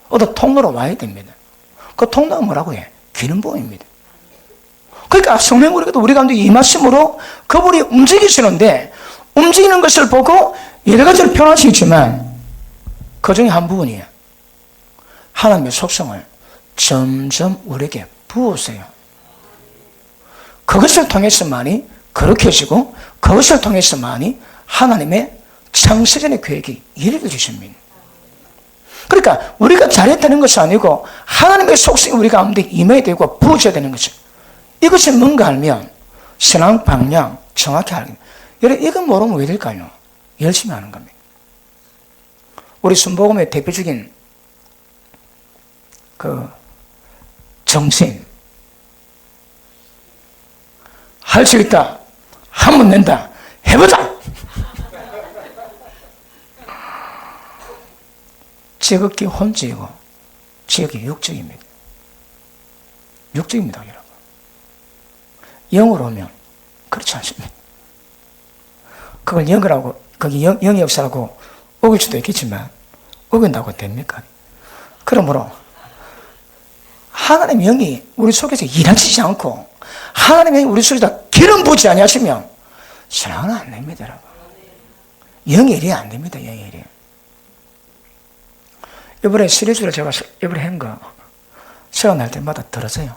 어떤 통로로 와야 됩니다. 그 통로가 뭐라고 해? 기름 부음입니다. 그러니까 성령 우리 가운데 임하심으로 그분이 움직이시는데 움직이는 것을 보고 여러 가지를 표현할 수 있지만 그 중에 한 부분이에요. 하나님의 속성을 점점 우리에게 부으세요. 그것을 통해서만이 거룩해지고 그것을 통해서만이 하나님의 창세전의 계획이 이루어지십니다. 그러니까 우리가 잘했다는 것이 아니고 하나님의 속성이 우리 가운데 임해야 되고 부어져야 되는 거죠. 이것이 뭔가 알면 신앙 방향 정확히 알게. 여러분 이건 모르면 왜 될까요? 열심히 하는 겁니다. 우리 순복음의 대표적인 그 정신, 할 수 있다, 한 번 낸다, 해보자. 지극히 혼적이고 지극히 육적입니다. 육적입니다, 여러분. 영으로 오면 그렇지 않습니다. 그걸 영이라고, 거기 영의 역사라고 어길 수도 있겠지만 어긴다고 됩니까? 그러므로 하나님의 영이 우리 속에서 일하시지 않고 하나님의 영이 우리 속에서 기름 부지 아니하시면 신앙은 안 됩니다, 여러분. 영의 일이 안 됩니다, 영의 일이. 이번에 시리즈를 제가 이번에 한 거 시간 날 때마다 들으세요.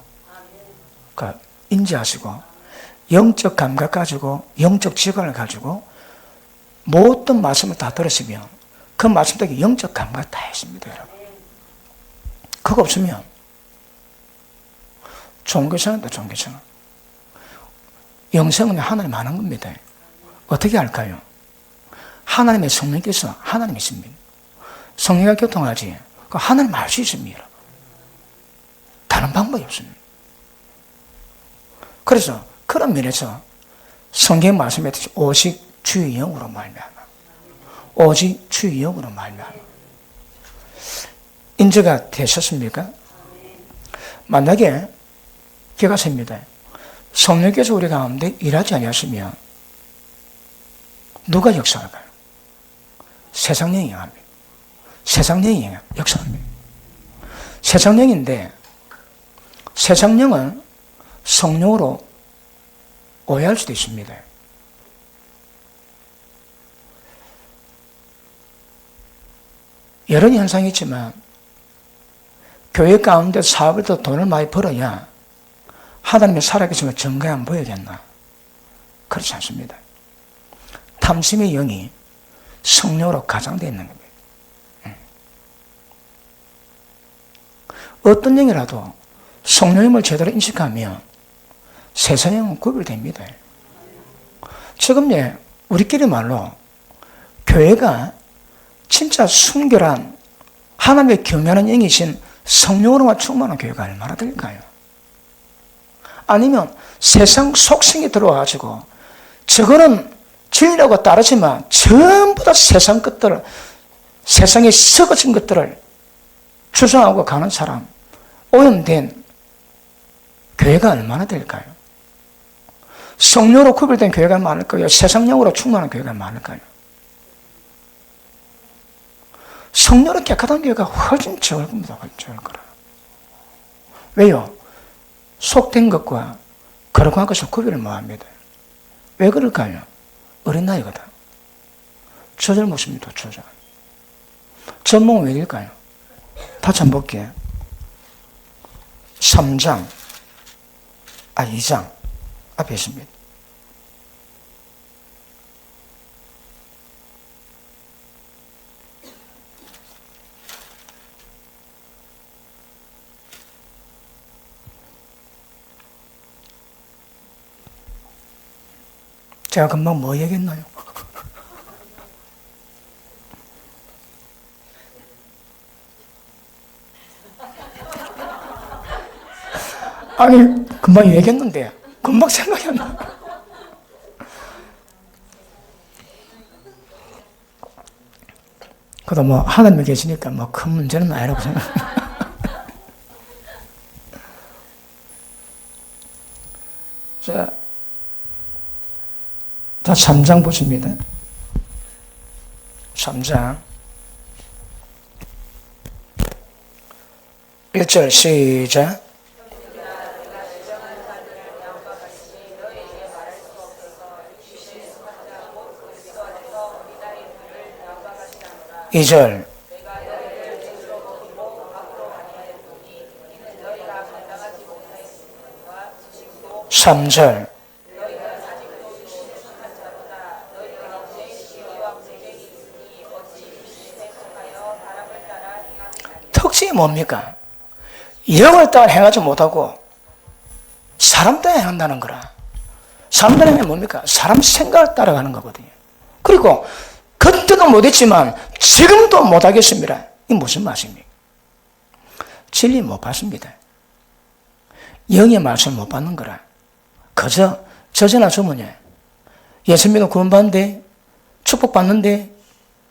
인지하시고 영적 감각 가지고 영적 지각을 가지고 모든 말씀을 다 들으시면 그 말씀들이 영적 감각 다 했습니다, 여러분. 그거 없으면 종교생활도 종교생활. 영생은 하나님 아는 겁니다. 어떻게 할까요? 하나님의 성령께서 하나님 있습니다. 성령과 교통하지 그 하나님 알 수 있습니다. 다른 방법이 없습니다. 그래서 그런 면에서 성경 말씀에 오직 주의 영으로 말미암아, 오직 주의 영으로 말미암아. 인지가 되셨습니까? 만약에 기가십니다. 성령께서 우리 가운데 일하지 아니하시면 누가 역사할까요? 세상 영이 합니다. 세상 영이 역사합니다. 세상 영인데 세상 영은 성령으로 오해할 수도 있습니다. 여러 현상이 있지만 교회 가운데 사업을 더 돈을 많이 벌어야 하나님의 살아계심을 증거에 안 보이겠나? 그렇지 않습니다. 탐심의 영이 성령으로 가장되어 있는 겁니다. 어떤 영이라도 성령님을 제대로 인식하면 세상 영은 구별됩니다. 지금 우리끼리 말로 교회가 진짜 순결한 하나님의 경외하는 영이신 성령으로만 충만한 교회가 얼마나 될까요? 아니면 세상 속성이 들어와가지고 저거는 진리라고 따르지만 전부 다 세상 것들, 세상에 썩어진 것들을 추상하고 가는 사람, 오염된 교회가 얼마나 될까요? 성령으로 구별된 교회가 많을까요? 세상령으로 충만한 교회가 많을까요? 성령으로 깨끗한 교회가 훨씬 적을 겁니다. 훨씬 적을 거라. 왜요? 속된 것과 거룩한 것을 구별을 못합니다. 왜 그럴까요? 어린 나이거든. 저절 못습니다. 저절. 전몽은 왜 이럴까요? 다시 한번 볼게요. 2장 앞에 있습니다. 제가 금방 뭐 얘기했나요? 아니, 금방 얘기했는데, 금방 생각이 안 나. 그래도 뭐, 하나님이 계시니까 뭐, 큰 문제는 아니라고 생각. 자, 3장 보십니다. 3장 1절 시작. 이절 3절 특징이 뭡니까? 영을 따라 행하지 못하고 사람 따라 행한다는 거라. 사람 따라 행하면 뭡니까? 사람 생각을 따라가는 거거든요. 그리고 그때도 못했지만 지금도 못하겠습니다. 이게 무슨 말씀입니까? 진리 못 받습니다. 영의 말씀 못 받는 거라. 그저 저저나 저머냐. 예수 믿어 구원받는데 축복받는데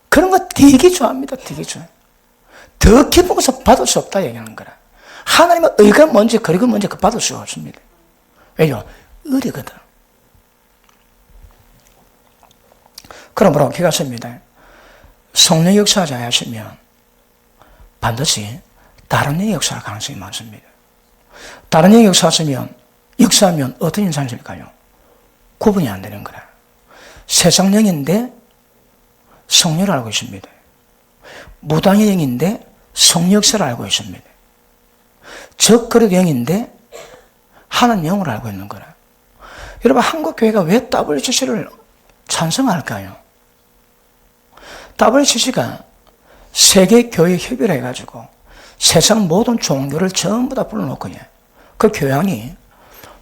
그런 거 되게 좋아합니다. 되게 좋아요. 더 깊은 것을 받을 수 없다 얘기하는 거라. 하나님의 의가 뭔지 그리고 뭔지 그 받을 수 없습니다. 왜요? 의리거든. 그러므로 기가십니다. 성령 역사하지 않으시면 반드시 다른 영의 역사할 가능성이 많습니다. 다른 영의 역사하면 어떤 현상이 될까요? 구분이 안 되는 거라. 세상 영인데 성령을 알고 있습니다. 무당의 영인데 성령 역사를 알고 있습니다. 적그릇 영인데 하는 영으로 알고 있는 거라. 여러분, 한국교회가 왜 WCC를 찬성할까요? WCC가 세계교회 협의를 해가지고 세상 모든 종교를 전부 다 불러놓고 그 교양이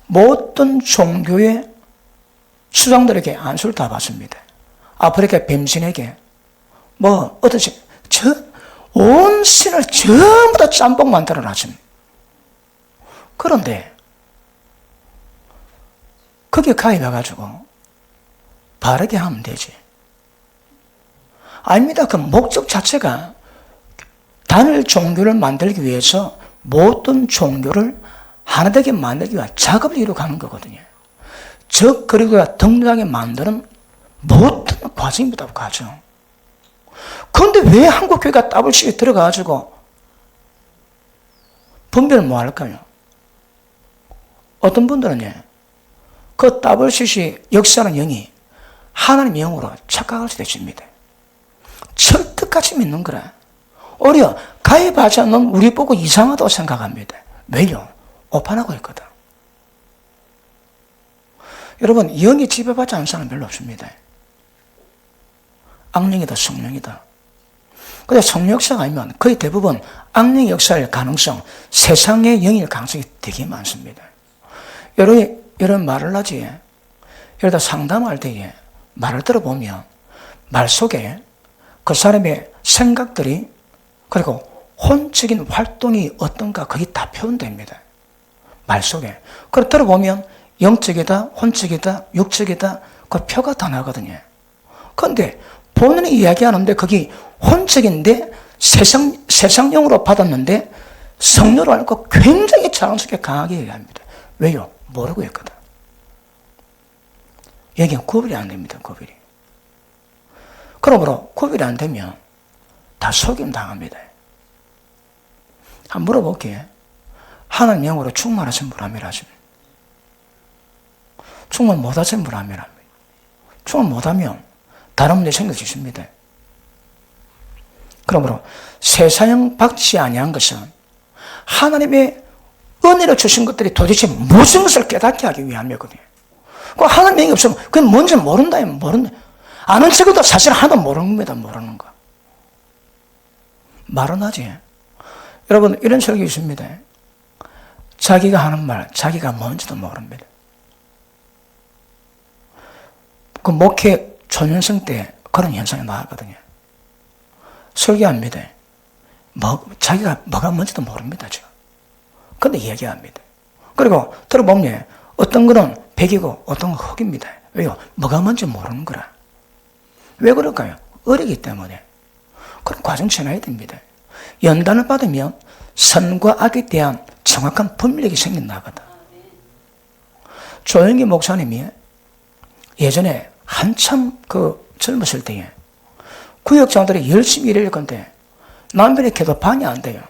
모든 종교의 수장들에게 안수를 다 받습니다. 아프리카 뱀신에게 어떠지? 온 신을 전부 다 짬뽕 만들어 놨습니다. 그런데 거기에 가입해가지고 바르게 하면 되지. 아닙니다. 그 목적 자체가 단일 종교를 만들기 위해서 모든 종교를 하나 되게 만들기 위한 작업을 이루어가는 거거든요. 그리고 등장하게 만드는 모든 과정입니다. 과정. 그런데 왜 한국교회가 WCC에 들어가가지고 분별을 뭐 할까요? 어떤 분들은 그 WCC 역사하는 영이 하나님의 영으로 착각할 수도 있습니다. 철떡같이 믿는 거라. 오히려 가입하지 않는 우리 보고 이상하다고 생각합니다. 왜요? 오판하고 있거든. 여러분, 영이 지배받지 않는 사람 별로 없습니다. 악령이다, 성령이다. 근데 성령 역사가 아니면 거의 대부분 악령 역사일 가능성, 세상의 영일 가능성이 되게 많습니다. 여러분 말을 하지, 여기다 상담할 때에 말을 들어보면 말 속에 그 사람의 생각들이 그리고 혼적인 활동이 어떤가 그게 다 표현됩니다. 말 속에. 그걸 들어보면 영적이다, 혼적이다, 육적이다 그 표가 다 나거든요. 그런데 본인이 이야기하는데 그게 혼적인데 세상용으로 받았는데 성료로 알고 굉장히 자랑스럽게 강하게 얘기합니다. 왜요? 모르고 있거든. 여기는 구별이 안 됩니다. 구별이. 그러므로 구별이 안 되면 다 속임 당합니다. 한번 물어볼게요. 하나님 영으로 충만하신 분 아미라죠? 충만 못하신 분 아미랍니다. 충만 못하면 다른 문제 생길 수 있습니다. 그러므로 세상형 받지 아니한 것은 하나님의 은혜로 주신 것들이 도대체 무슨 것을 깨닫게 하기 위함이거든요. 그 하나님의 영이 없으면 그건 뭔지 모른다. 아는 척도 사실 하나도 모르는 겁니다. 모르는 거. 말은 하지. 여러분, 이런 설교 있습니다. 자기가 하는 말, 자기가 뭔지도 모릅니다. 그 목회 초년생 때 그런 현상이 나왔거든요. 설교합니다. 자기가 뭐가 뭔지도 모릅니다, 지금. 근데 얘기합니다. 그리고 들어보면 어떤 거는 백이고 어떤 건 흑입니다. 왜요? 뭐가 뭔지 모르는 거라. 왜 그럴까요? 어리기 때문에. 그런 과정 지나야 됩니다. 연단을 받으면 선과 악에 대한 정확한 분별력이 생긴다거든. 조영기 목사님이 예전에 한참 젊었을 때에 구역장들이 열심히 일할 건데 남편이 걔도 반이 안 돼요.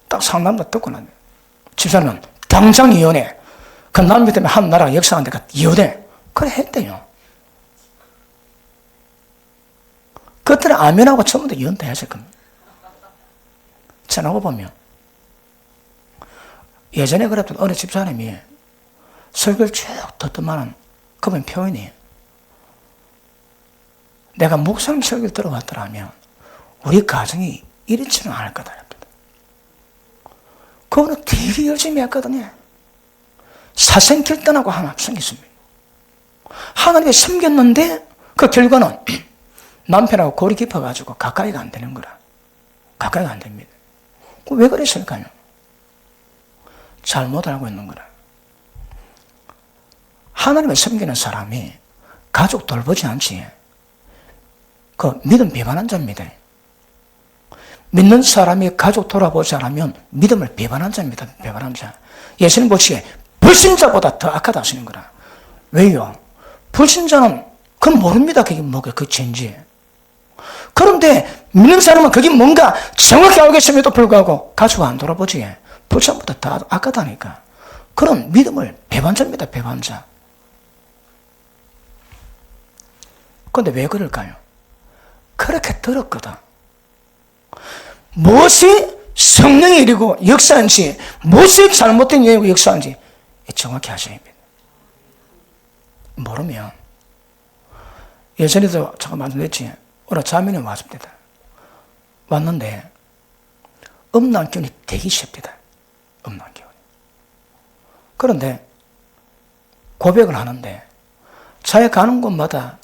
딱 상담도 듣고 나면 집사람은 당장 이혼해. 그 남편 때문에 한 나라가 역사하는데 이혼해. 그래 했대요. 그때는 아멘하고 처음부터 이혼도 했을 겁니다. 지나고 보면 예전에 그랬던 어느 집사람이 설교를 쭉 듣더만은 그분 표현이 내가 목사님 설교를 들어왔더라면 우리 가정이 이렇지는 않을 거다. 그분은 되게 열심히 했거든요. 사생결단하고 하나 생겼습니다. 하나님이 섬겼는데 그 결과는 남편하고 골이 깊어가지고 가까이가 안 되는 거라. 가까이가 안 됩니다. 왜 그랬을까요? 잘못 알고 있는 거라. 하나님을 섬기는 사람이 가족 돌보지 않지. 그 믿음 비반한 자입니다. 믿는 사람이 가족 돌아보지 않으면 믿음을 비반한 자입니다. 비반한 자. 예수님 보시기에 불신자보다 더 악하다 하시는 거라. 왜요? 불신자는 그건 모릅니다. 그게 뭐가 그 죄인지. 그런데 믿는 사람은 그게 뭔가 정확히 알겠음에도 불구하고 가족 안 돌아보지. 불신자보다 더 악하다니까. 그런 믿음을 배반자입니다. 배반자. 그런데 왜 그럴까요? 그렇게 들었거든. 무엇이 성령의 일이고 역사인지, 무엇이 잘못된 일이고 역사인지 정확히 하셔야 합니다. 모르면 예전에도 잠깐 말씀드렸지. 어느 자매님 왔습니다. 왔는데 음란기운이 되게 쉽니다. 음란기운이. 그런데 고백을 하는데 자기가 가는 곳마다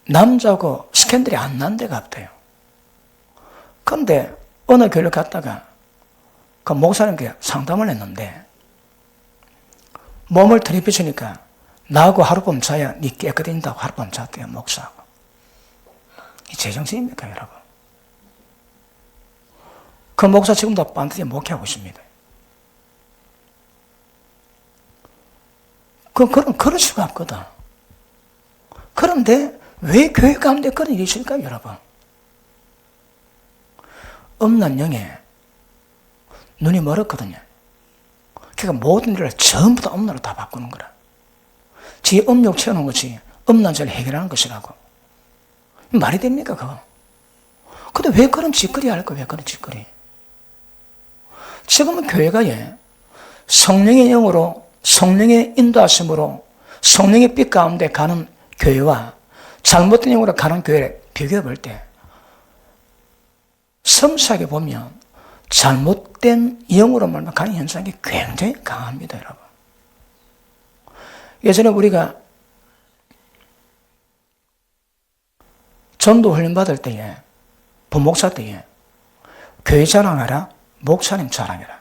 남자하고 스캔들이 안 난 데가 없대요. 그런데 어느 교회를 갔다가 그 목사님께 상담을 했는데 몸을 들이비치니까 나하고 하룻밤 자야 니 깨끗해진다고 하룻밤 잤대요. 목사하고. 이 제정신입니까 여러분? 그 목사 지금도 반드시 목회하고 있습니다. 그럴 수가 없거든. 그런데 왜 교회 가운데 그런 일이 있을까요 여러분? 음란 영에 눈이 멀었거든요. 그러니까 모든 일을 전부 다 음란으로 다 바꾸는 거라. 지 음욕 채우는 것이 음란죄를 해결하는 것이라고. 말이 됩니까 그거? 근데 왜 그런 짓거리 할까? 왜 그런 짓거리? 지금은 교회가 성령의 영으로 성령의 인도하심으로 성령의 빛 가운데 가는 교회와 잘못된 영으로 가는 교회를 비교해 볼 때 섬세하게 보면 잘못된 영으로 말하면 가는 현상이 굉장히 강합니다 여러분. 예전에 우리가 전도 훈련 받을 때에 부목사 때에 교회 자랑하라 목사님 자랑해라.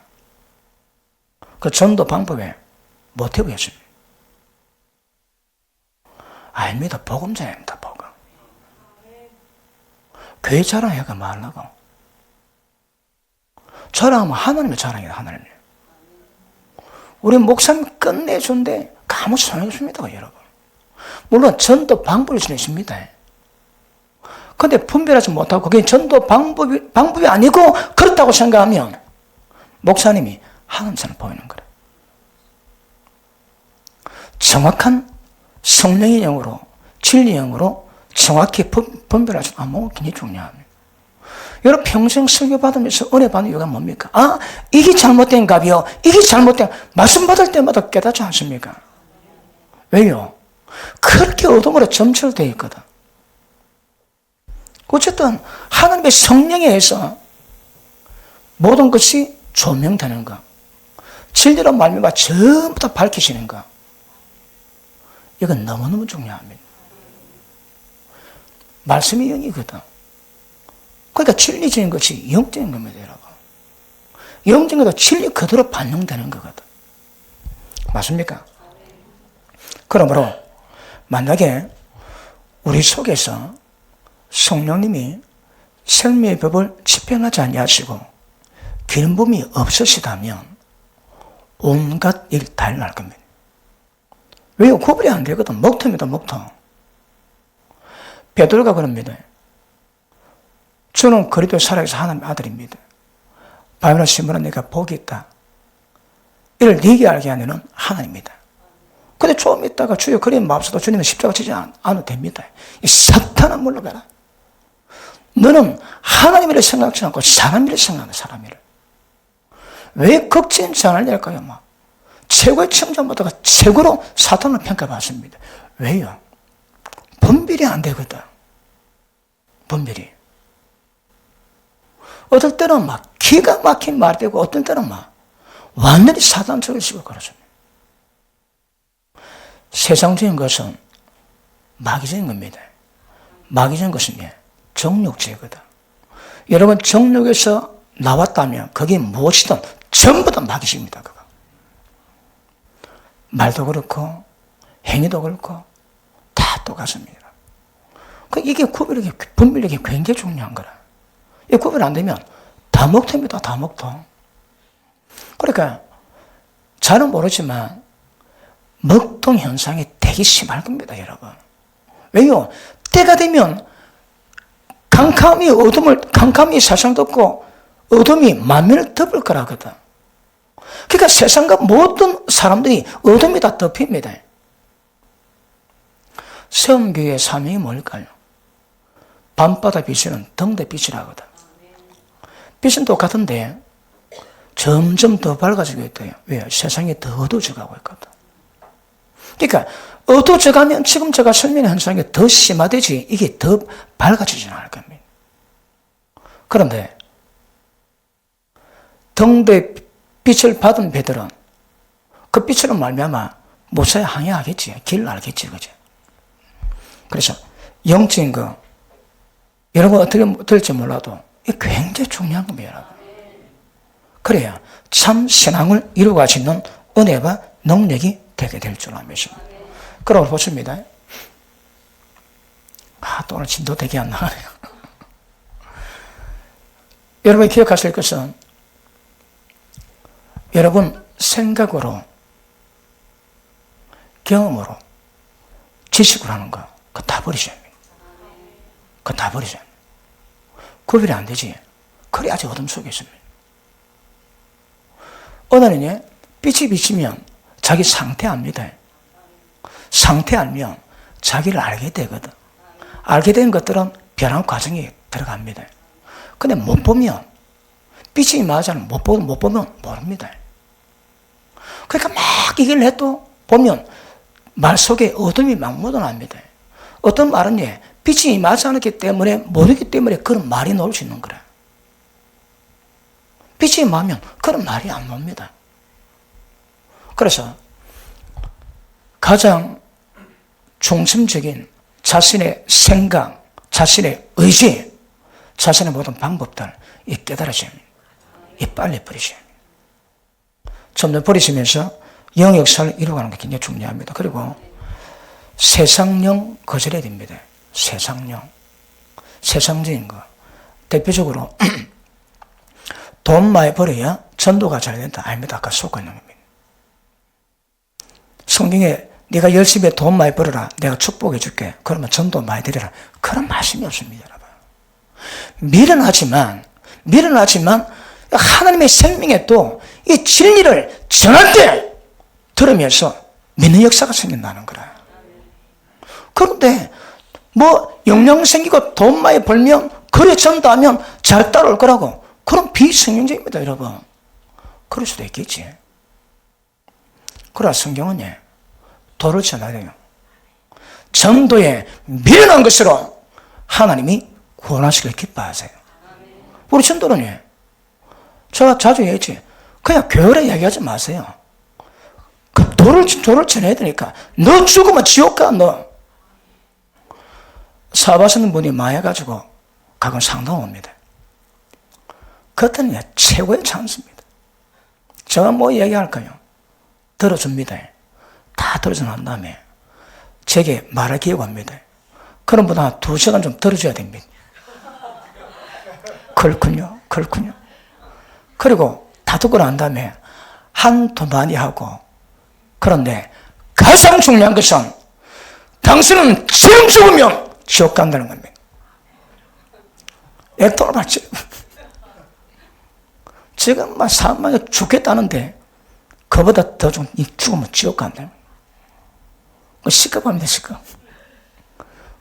그 전도 방법에 모티브였습니다. 아닙니다. 복음자입니다. 복음. 교회 자랑해가 말라고. 자랑하면 하나님의 자랑이다. 하나님의. 우리 목사님 끝내준데 아무 소용이 없습니다. 여러분. 물론 전도 방법일 수는 있습니다. 근데 분별하지 못하고 그게 전도 방법이 아니고 그렇다고 생각하면 목사님이 하나님처럼 보이는 거라. 정확한 성령의 영으로 진리의 영으로 정확히 분별하지 않으면 굉장히 중요합니다. 여러분 평생 설교 받으면서 은혜 받는 이유가 뭡니까? 아 이게 잘못된 갑이요. 이게 잘못된 말씀 받을 때마다 깨닫지 않습니까? 왜요? 그렇게 어둠으로 점철되어 있거든. 어쨌든 하나님의 성령에 의해서 모든 것이 조명되는 것, 진리로 말미암아 전부 다 밝혀지는 것, 이건 너무너무 중요합니다. 말씀이 영이거든. 그러니까 진리적인 것이 영적인 겁니다, 여러분. 영적인 것도 진리 그대로 반영되는 거거든. 맞습니까? 그러므로 만약에 우리 속에서 성령님이 생명의 법을 집행하지 아니하시고 기름붐이 없으시다면 온갖 일 다 일어날 겁니다. 왜요? 구분이 안 되거든. 먹통입니다. 먹통. 베드로가 그럽니다. 저는 그리스도의 살아계신 하나님의 아들입니다. 바벨론 시므라 내가 복이 있다. 이를 네게 알게 하는 하나님입니다. 근데 조금 있다가 주여 그리면 마옵소서 주님은 십자가 지지 않아도 됩니다. 이 사탄아 물러가라. 너는 하나님 일을 생각하지 않고 사람 일을 생각하는 사람이를. 왜 걱정치 않을까요? 최고의 청장보다가 최고로 사탄을 평가받습니다. 왜요? 분별이 안 되거든. 분별이. 어떨 때는 기가 막힌 말이 되고 어떤 때는 완전히 사탄처럼 씹어 그렇습니다. 세상적인 것은 마귀적인 겁니다. 마귀적인 것은 정욕죄거든. 여러분 정욕에서 나왔다면 그게 무엇이든 전부 다 마귀입니다. 그거. 말도 그렇고 행위도 그렇고 다 똑같습니다. 이게 분별력이 굉장히 중요한 거라. 이 구분 안 되면 다 먹통입니다. 다 먹통. 그러니까 잘은 모르지만 먹통 현상이 되게 심할 겁니다, 여러분. 왜요? 때가 되면 캄캄이 세상 덮고 어둠이 만면을 덮을 거라거든. 그러니까 세상과 모든 사람들이 어둠이 다 덮입니다. 세움교회의 사명이 뭘까요? 밤바다 빛이는 등대 빛이라거든. 빛은 똑같은데 점점 더 밝아지고 있대요. 왜요? 세상이 더 어두워져 가고 있거든. 그러니까 어두워져 가면 지금 제가 설명한 현상이 더 심화되지 이게 더 밝아지지는 않을 겁니다. 그런데 등대 빛을 받은 배들은 그 빛으로 말미암아 무사히 항해하겠지. 길을 알겠지. 그죠? 그래서 영적인 거 여러분 어떻게 될지 몰라도 이게 굉장히 중요한 겁니다. 여러분. 그래야 참 신앙을 이루어갈 수 있는 은혜와 능력이 되게 될 줄 압니다. 그러고 보십니다. 또 오늘 진도 되게 안 나가네요. 여러분이 기억하실 것은 여러분 생각으로 경험으로 지식으로 하는 거 그거 다 버리셔야 합니다. 그거 다 버리셔야 합니다. 구별이 안 되지. 그래 아직 어둠 속에 있습니다. 오늘은 빛이 비치면 자기 상태 압니다. 상태 알면 자기를 알게 되거든. 알게 된 것들은 변화 과정에 들어갑니다. 근데 못 보면 빛이 임하잖아요. 못 보면 모릅니다. 그러니까 막 얘기를 해도 보면 말 속에 어둠이 막 묻어납니다. 어떤 말은 빛이 임하지 않았기 때문에 모르기 때문에 그런 말이 나올 수 있는 거라. 빛이 임하면 그런 말이 안 나옵니다. 그래서 가장 중심적인 자신의 생각, 자신의 의지, 자신의 모든 방법들 이 깨달으셔야 합니다. 이 빨리 버리셔야 합니다. 점점 버리시면서 영역사를 이루어가는 게 굉장히 중요합니다. 그리고 세상령 거절해야 됩니다. 세상령. 세상적인 거. 대표적으로 돈 많이 벌어야 전도가 잘 된다. 아닙니다. 아까 속고 있는 겁니다. 성경에 네가 열심히 돈 많이 벌어라. 내가 축복해 줄게. 그러면 전도 많이 드려라. 그런 말씀이 없습니다. 여러분. 미련하지만 하나님의 생명에 또 이 진리를 전할 때 들으면서 믿는 역사가 생긴다는 거라. 그런데 뭐 영향 생기고 돈 많이 벌면 그래 전도하면 잘 따라올 거라고. 그럼 비성경적입니다. 여러분. 그럴 수도 있겠지. 그러나 성경은 도를 전해야 돼요. 전도에 미련한 것으로 하나님이 구원하시길 기뻐하세요. 우리 전도는 제가 자주 얘기했지. 그냥 교회에 얘기하지 마세요. 그 도를 전해야 되니까. 너 죽으면 지옥 가, 너. 사업하시는 분이 많이 해가지고 가끔 상담 옵니다. 그때는 최고의 찬스입니다. 제가 뭐 얘기할까요? 들어줍니다. 다 들어주고 난 다음에 제게 말할 기회가 옵니다. 그럼 보다 2시간 좀 들어줘야 됩니다. 그렇군요. 그리고 다 듣고 난 다음에 한두 마디 하고, 그런데 가장 중요한 것은 당신은 지금 죽으면 지옥 간다는 겁니다. 돈을 받지. 지금 막 사람마다 죽겠다는데 그보다 더 좀 죽으면 지옥 간다는 겁니다. 시급합니다. 시급.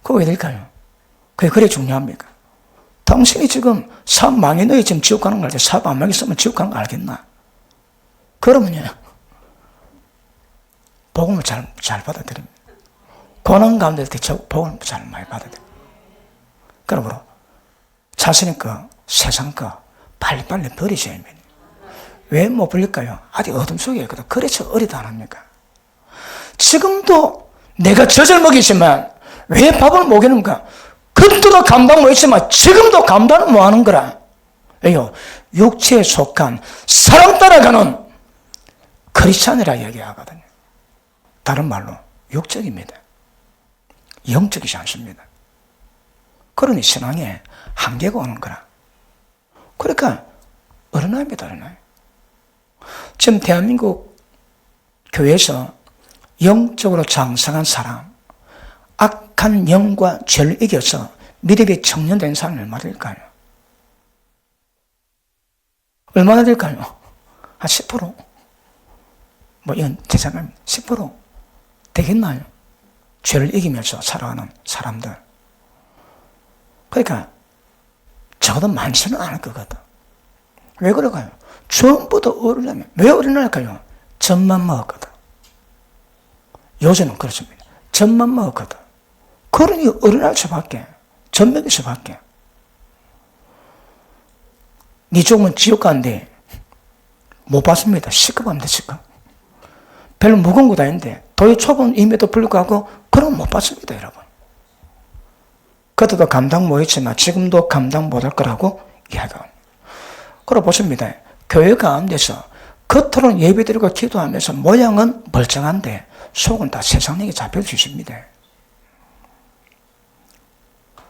그거 왜 될까요? 그게 그래 중요합니까? 당신이 지금 사업 망해 너희 지금 지옥 가는 거 알지? 사업 안 망했으면 지옥 가는 거 알겠나? 그러면요, 복음을 잘 받아들입니다. 고난 가운데 복음을 잘 많이 받아들입니다. 그러므로 자신의 거, 세상 거 빨리빨리 버리셔야 합니다. 왜 못 버릴까요? 아직 어둠 속에 있거든. 그래서 어리다 안 합니까? 지금도 내가 젖을 먹이지만 왜 밥을 먹이는가? 그때도 감당 못했지만 지금도 감당을 못하는 거라. 왜요? 육체에 속한 사람 따라가는 크리스찬이라 얘기하거든요. 다른 말로 육적입니다. 영적이지 않습니다. 그러니 신앙에 한계가 오는 거라. 그러니까 어른합니다. 어른해. 지금 대한민국 교회에서 영적으로 장성한 사람, 악한 영과 죄를 이겨서 믿음이 청년된 사람이 얼마나 될까요? 얼마나 될까요? 한 10%? 뭐 이건 제 생각입니다. 10% 되겠나요? 죄를 이기면서 살아가는 사람들. 그러니까 적어도 많지는 않을 거거든. 왜 그럴까요? 전부 다 어린아이면. 왜 어린아이일까요? 젖만 먹었거든. 요새는 그렇습니다. 젖만 먹었거든. 그러니 어린아이일 수밖에. 젖 먹일 수밖에. 니 죽으면 지옥 가는데 못 봤습니다. 시급합니다. 시급. 별로 무거운 것도 아닌데 도의 초본임에도 불구하고 그럼 못 봤습니다. 여러분. 그때도 감당 못했지만 지금도 감당 못할 거라고 이야기합니다. 그러고 보십니다. 교회 가운데서 겉으로는 예배드리고 기도하면서 모양은 멀쩡한데 속은 다 세상에게 잡혀주십니다.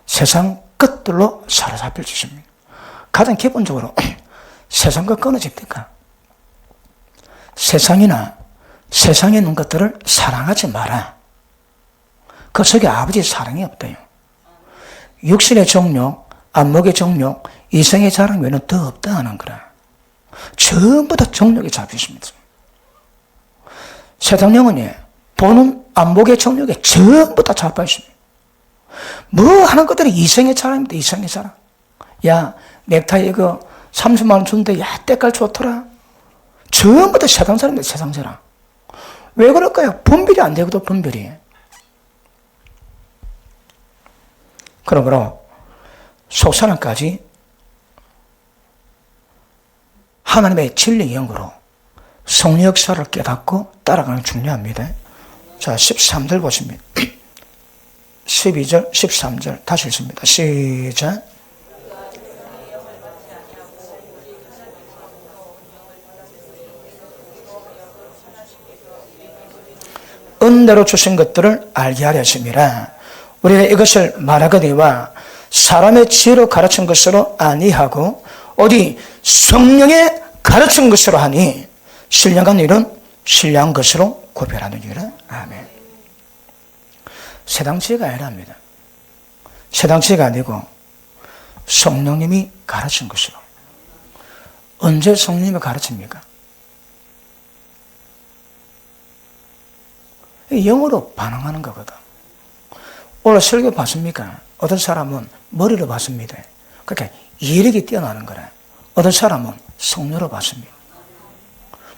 세상 것들로 사로잡힐 주십니다. 가장 기본적으로 세상과 끊어집니까? 세상이나 세상에 있는 것들을 사랑하지 마라. 그 속에 아버지의 사랑이 없대요. 육신의 정욕, 안목의 정욕, 이성의 자랑 외에는 더 없다 하는 거라. 전부 다 정욕에 잡히십니다. 세상 영혼이 보는 안목의 정욕에 전부 다 잡혀 있습니다. 뭐 하는 것들이 이성의 자랑입니다. 이성의 자랑. 야, 넥타이 이거 30만 원 준대. 야, 때깔 좋더라. 전부 다 세상 사람입니다. 세상 사람. 왜 그럴까요? 분별이 안 되거든, 분별이. 그러므로 속사람까지 하나님의 진리 영으로 성령 역사를 깨닫고 따라가는 게 중요합니다. 자, 13절 보십니다. 12절, 13절 다시 읽습니다. 시작. 은혜로 주신 것들을 알게 하려 하심이라. 우리가 이것을 말하거니와 사람의 지혜로 가르친 것으로 아니하고 어디 성령의 가르친 것으로 하니 신령한 일은 신령한 것으로 구별하느니라. 아멘. 세상 지혜가 아니랍니다. 세상 지혜가 아니고 성령님이 가르친 것으로. 언제 성령님이 가르칩니까? 영어로 반응하는 거거든. 오늘 설교 봤습니까? 어떤 사람은 머리로 봤습니다. 그러니까 이력이 뛰어나는 거라. 어떤 사람은 성령으로 봤습니다.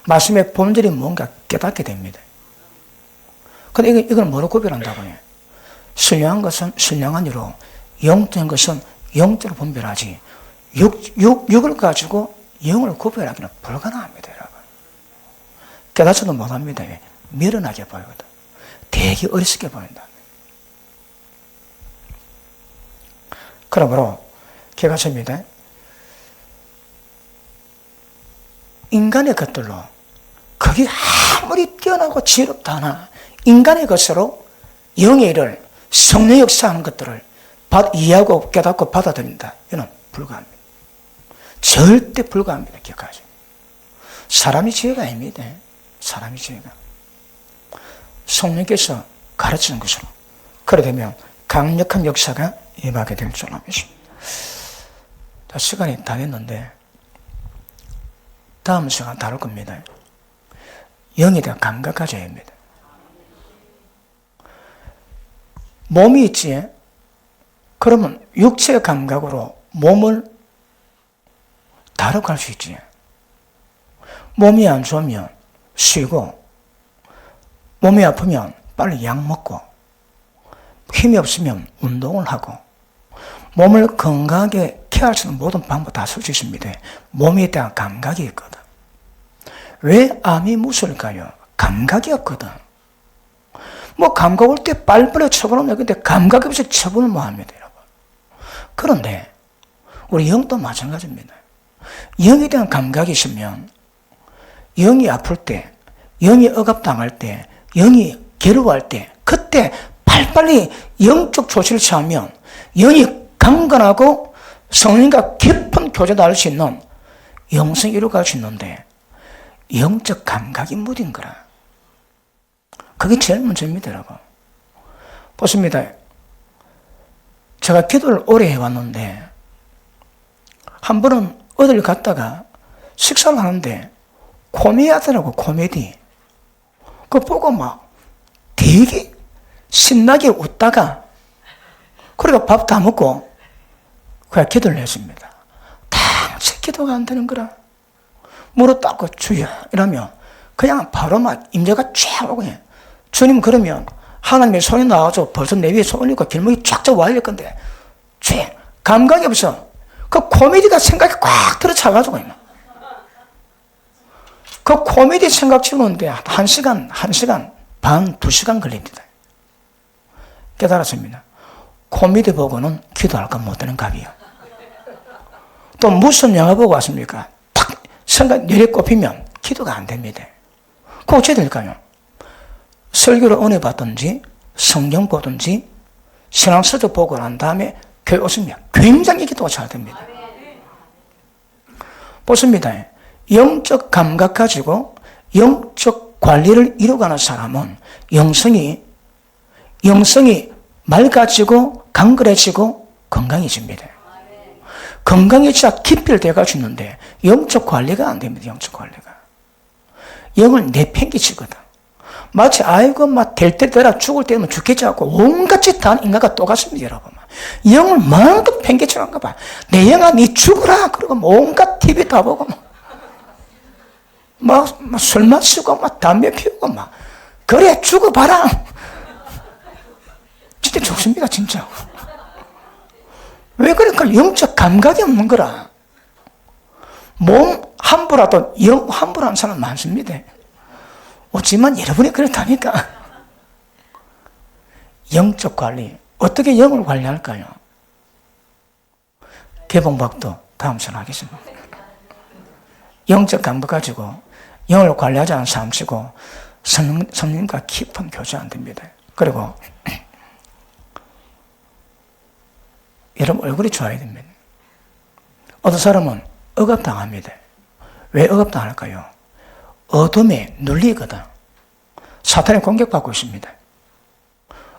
말씀의 본질이 뭔가 깨닫게 됩니다. 근데 이걸 뭐로 구별한다고 해? 신령한 것은 신령한 이로, 영적인 것은 영적으로 분별하지, 육을 가지고 영을 구별하기는 불가능합니다, 여러분. 깨닫지도 못합니다. 미련하게 보이거든. 되게 어리석게 보인다. 그러므로 개가십니다. 인간의 것들로 그게 아무리 뛰어나고 지혜롭다 하나 인간의 것으로 영의 일을 성령 역사하는 것들을 이해하고 깨닫고 받아들인다. 이는 불가합니다. 절대 불가합니다. 기억하십니다. 사람이 지혜가 아닙니다. 사람이 지혜가. 성령께서 가르치는 것으로. 그래 되면 강력한 역사가 임하게 될 줄로 믿습니다. 자, 시간이 다 됐는데 다음 시간 다룰 겁니다. 영에 대한 감각 가져야 합니다. 몸이 있지. 그러면 육체의 감각으로 몸을 다뤄갈 수 있지. 몸이 안 좋으면 쉬고, 몸이 아프면 빨리 약 먹고, 힘이 없으면 운동을 하고, 몸을 건강하게 케어할 수 있는 모든 방법 다 쓸 수 있습니다. 몸에 대한 감각이 있거든. 왜 암이 무서울까요? 감각이 없거든. 뭐 감각 올 때 빨리빨리 처분하면 근데 감각이 없이 처분을 못 합니다, 여러분. 그런데 우리 영도 마찬가지입니다. 영에 대한 감각이 있으면 영이 아플 때, 영이 억압당할 때, 영이 괴로워할 때 그때 빨리빨리 영적 조치를 취하면 영이 강건하고 성령과 깊은 교제도 할 수 있는 영성이 이루어갈 수 있는데 영적 감각이 무딘 거라. 그게 제일 문제입니다, 여러분. 보십니다. 제가 기도를 오래 해왔는데 한 번은 어딜 갔다가 식사를 하는데 코미디 하더라고, 코미디. 그거 보고 막 되게 신나게 웃다가 그러다 밥 다 먹고 그냥 기도를 했습니다. 다 기도가 안 되는 거라. 무릎 닦고 주여 이러면 그냥 바로 막 임재가 쫙 오고 해. 주님 그러면 하나님의 손이 나와서 벌써 내 위에 손 올리고 길목이 쫙쫙 와야 될 건데 죄 감각이 없어. 그 코미디가 생각이 꽉 들어차가지고 그 코미디 생각 치우는데 1시간 반, 2시간 걸립니다. 깨달았습니다. 코미디 보고는 기도할까 못하는 값이요. 또 무슨 영화 보고 왔습니까? 탁 생각 뇌에 꼽히면 기도가 안 됩니다. 그거 어찌해야 될까요? 설교를 은혜 받든지 성경 보든지 신앙서적 보고 난 다음에 교회 오시면 굉장히 기도가 잘 됩니다. 보십니다. 영적 감각 가지고 영적 관리를 이루어가는 사람은 영성이 맑아지고 강건해지고 건강해집니다. 건강해져야 깊이를 돼가지고 있는데 영적 관리가 안 됩니다. 영적 관리가. 영을 내팽개치거든. 마치 아이고 막 될 때 되라 죽을 때면 죽겠지 하고 온갖 짓 다 하는 인간과 똑같습니다. 여러분. 영을 마음껏 팽개쳐간가 봐. 내 영아 니 죽어라 그러고 온갖 TV 다 보고 막 술 마시고 막 담배 피우고 막 그래 죽어봐라. 진짜 좋습니다. 진짜. 왜 그럴까? 영적 감각이 없는 거라. 몸 함부라도 영 함부로 하는 사람 많습니다. 어찌만 여러분이 그렇다니까. 영적 관리. 어떻게 영을 관리할까요? 개봉박도 다음 시간에 하겠습니다. 영적 감각 가지고 영을 관리하지 않은 삶이고 성령과 깊은 교제 안 됩니다. 그리고 여러분 얼굴이 좋아야 됩니다. 어떤 사람은 억압당합니다. 왜 억압당할까요? 어둠에 눌리거든. 사탄에 공격받고 있습니다.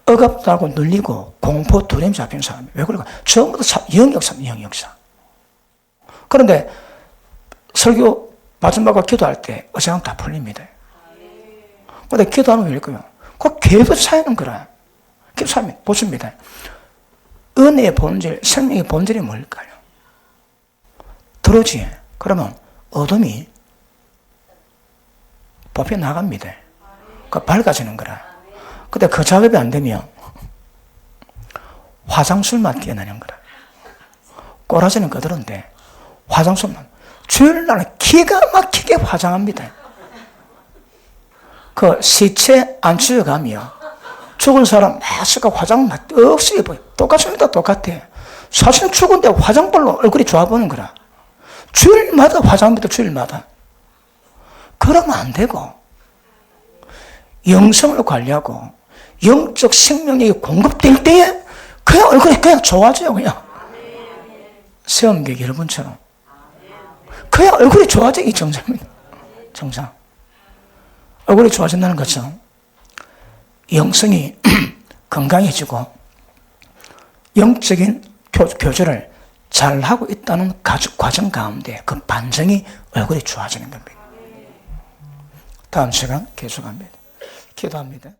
억압당하고 눌리고 공포 두려움 잡힌 사람이 왜 그럴까? 처음부터 영역사입니다. 영역사. 그런데 설교 마지막으로 기도할 때 어색함 다 풀립니다. 그런데 기도하면 왜 이럴까요? 그 계속 쌓이는 거라. 계속 쌓이면 보십니다. 은혜의 본질, 생명의 본질이 뭘까요? 들어오지. 그러면 어둠이 뽑혀 나갑니다. 그 밝아지는 거라. 근데 그 작업이 안 되면 화장술만 뛰어나는 거라. 꼬라지는 그대로인데 화장술만. 주일날은 기가 막히게 화장합니다. 그 시체 안 치워가며 죽은 사람 마스크 화장 떡시게 보여. 똑같습니다. 똑같아. 사실은 죽은데 화장벌로 얼굴이 좋아 보이는 거라. 주일마다 화장합니다. 주일마다. 그러면 안 되고 영성을 관리하고 영적 생명력이 공급될 때에 그냥 얼굴이 그냥 좋아져요. 그냥 세엄교육 여러분처럼 그냥 얼굴이 좋아져. 이 정상입니다. 정상. 얼굴이 좋아진다는 것은 영성이 건강해지고 영적인 교제를 잘하고 있다는 과정 가운데 그 반증이 얼굴이 좋아지는 겁니다. 다음 시간 계속합니다. 기도합니다.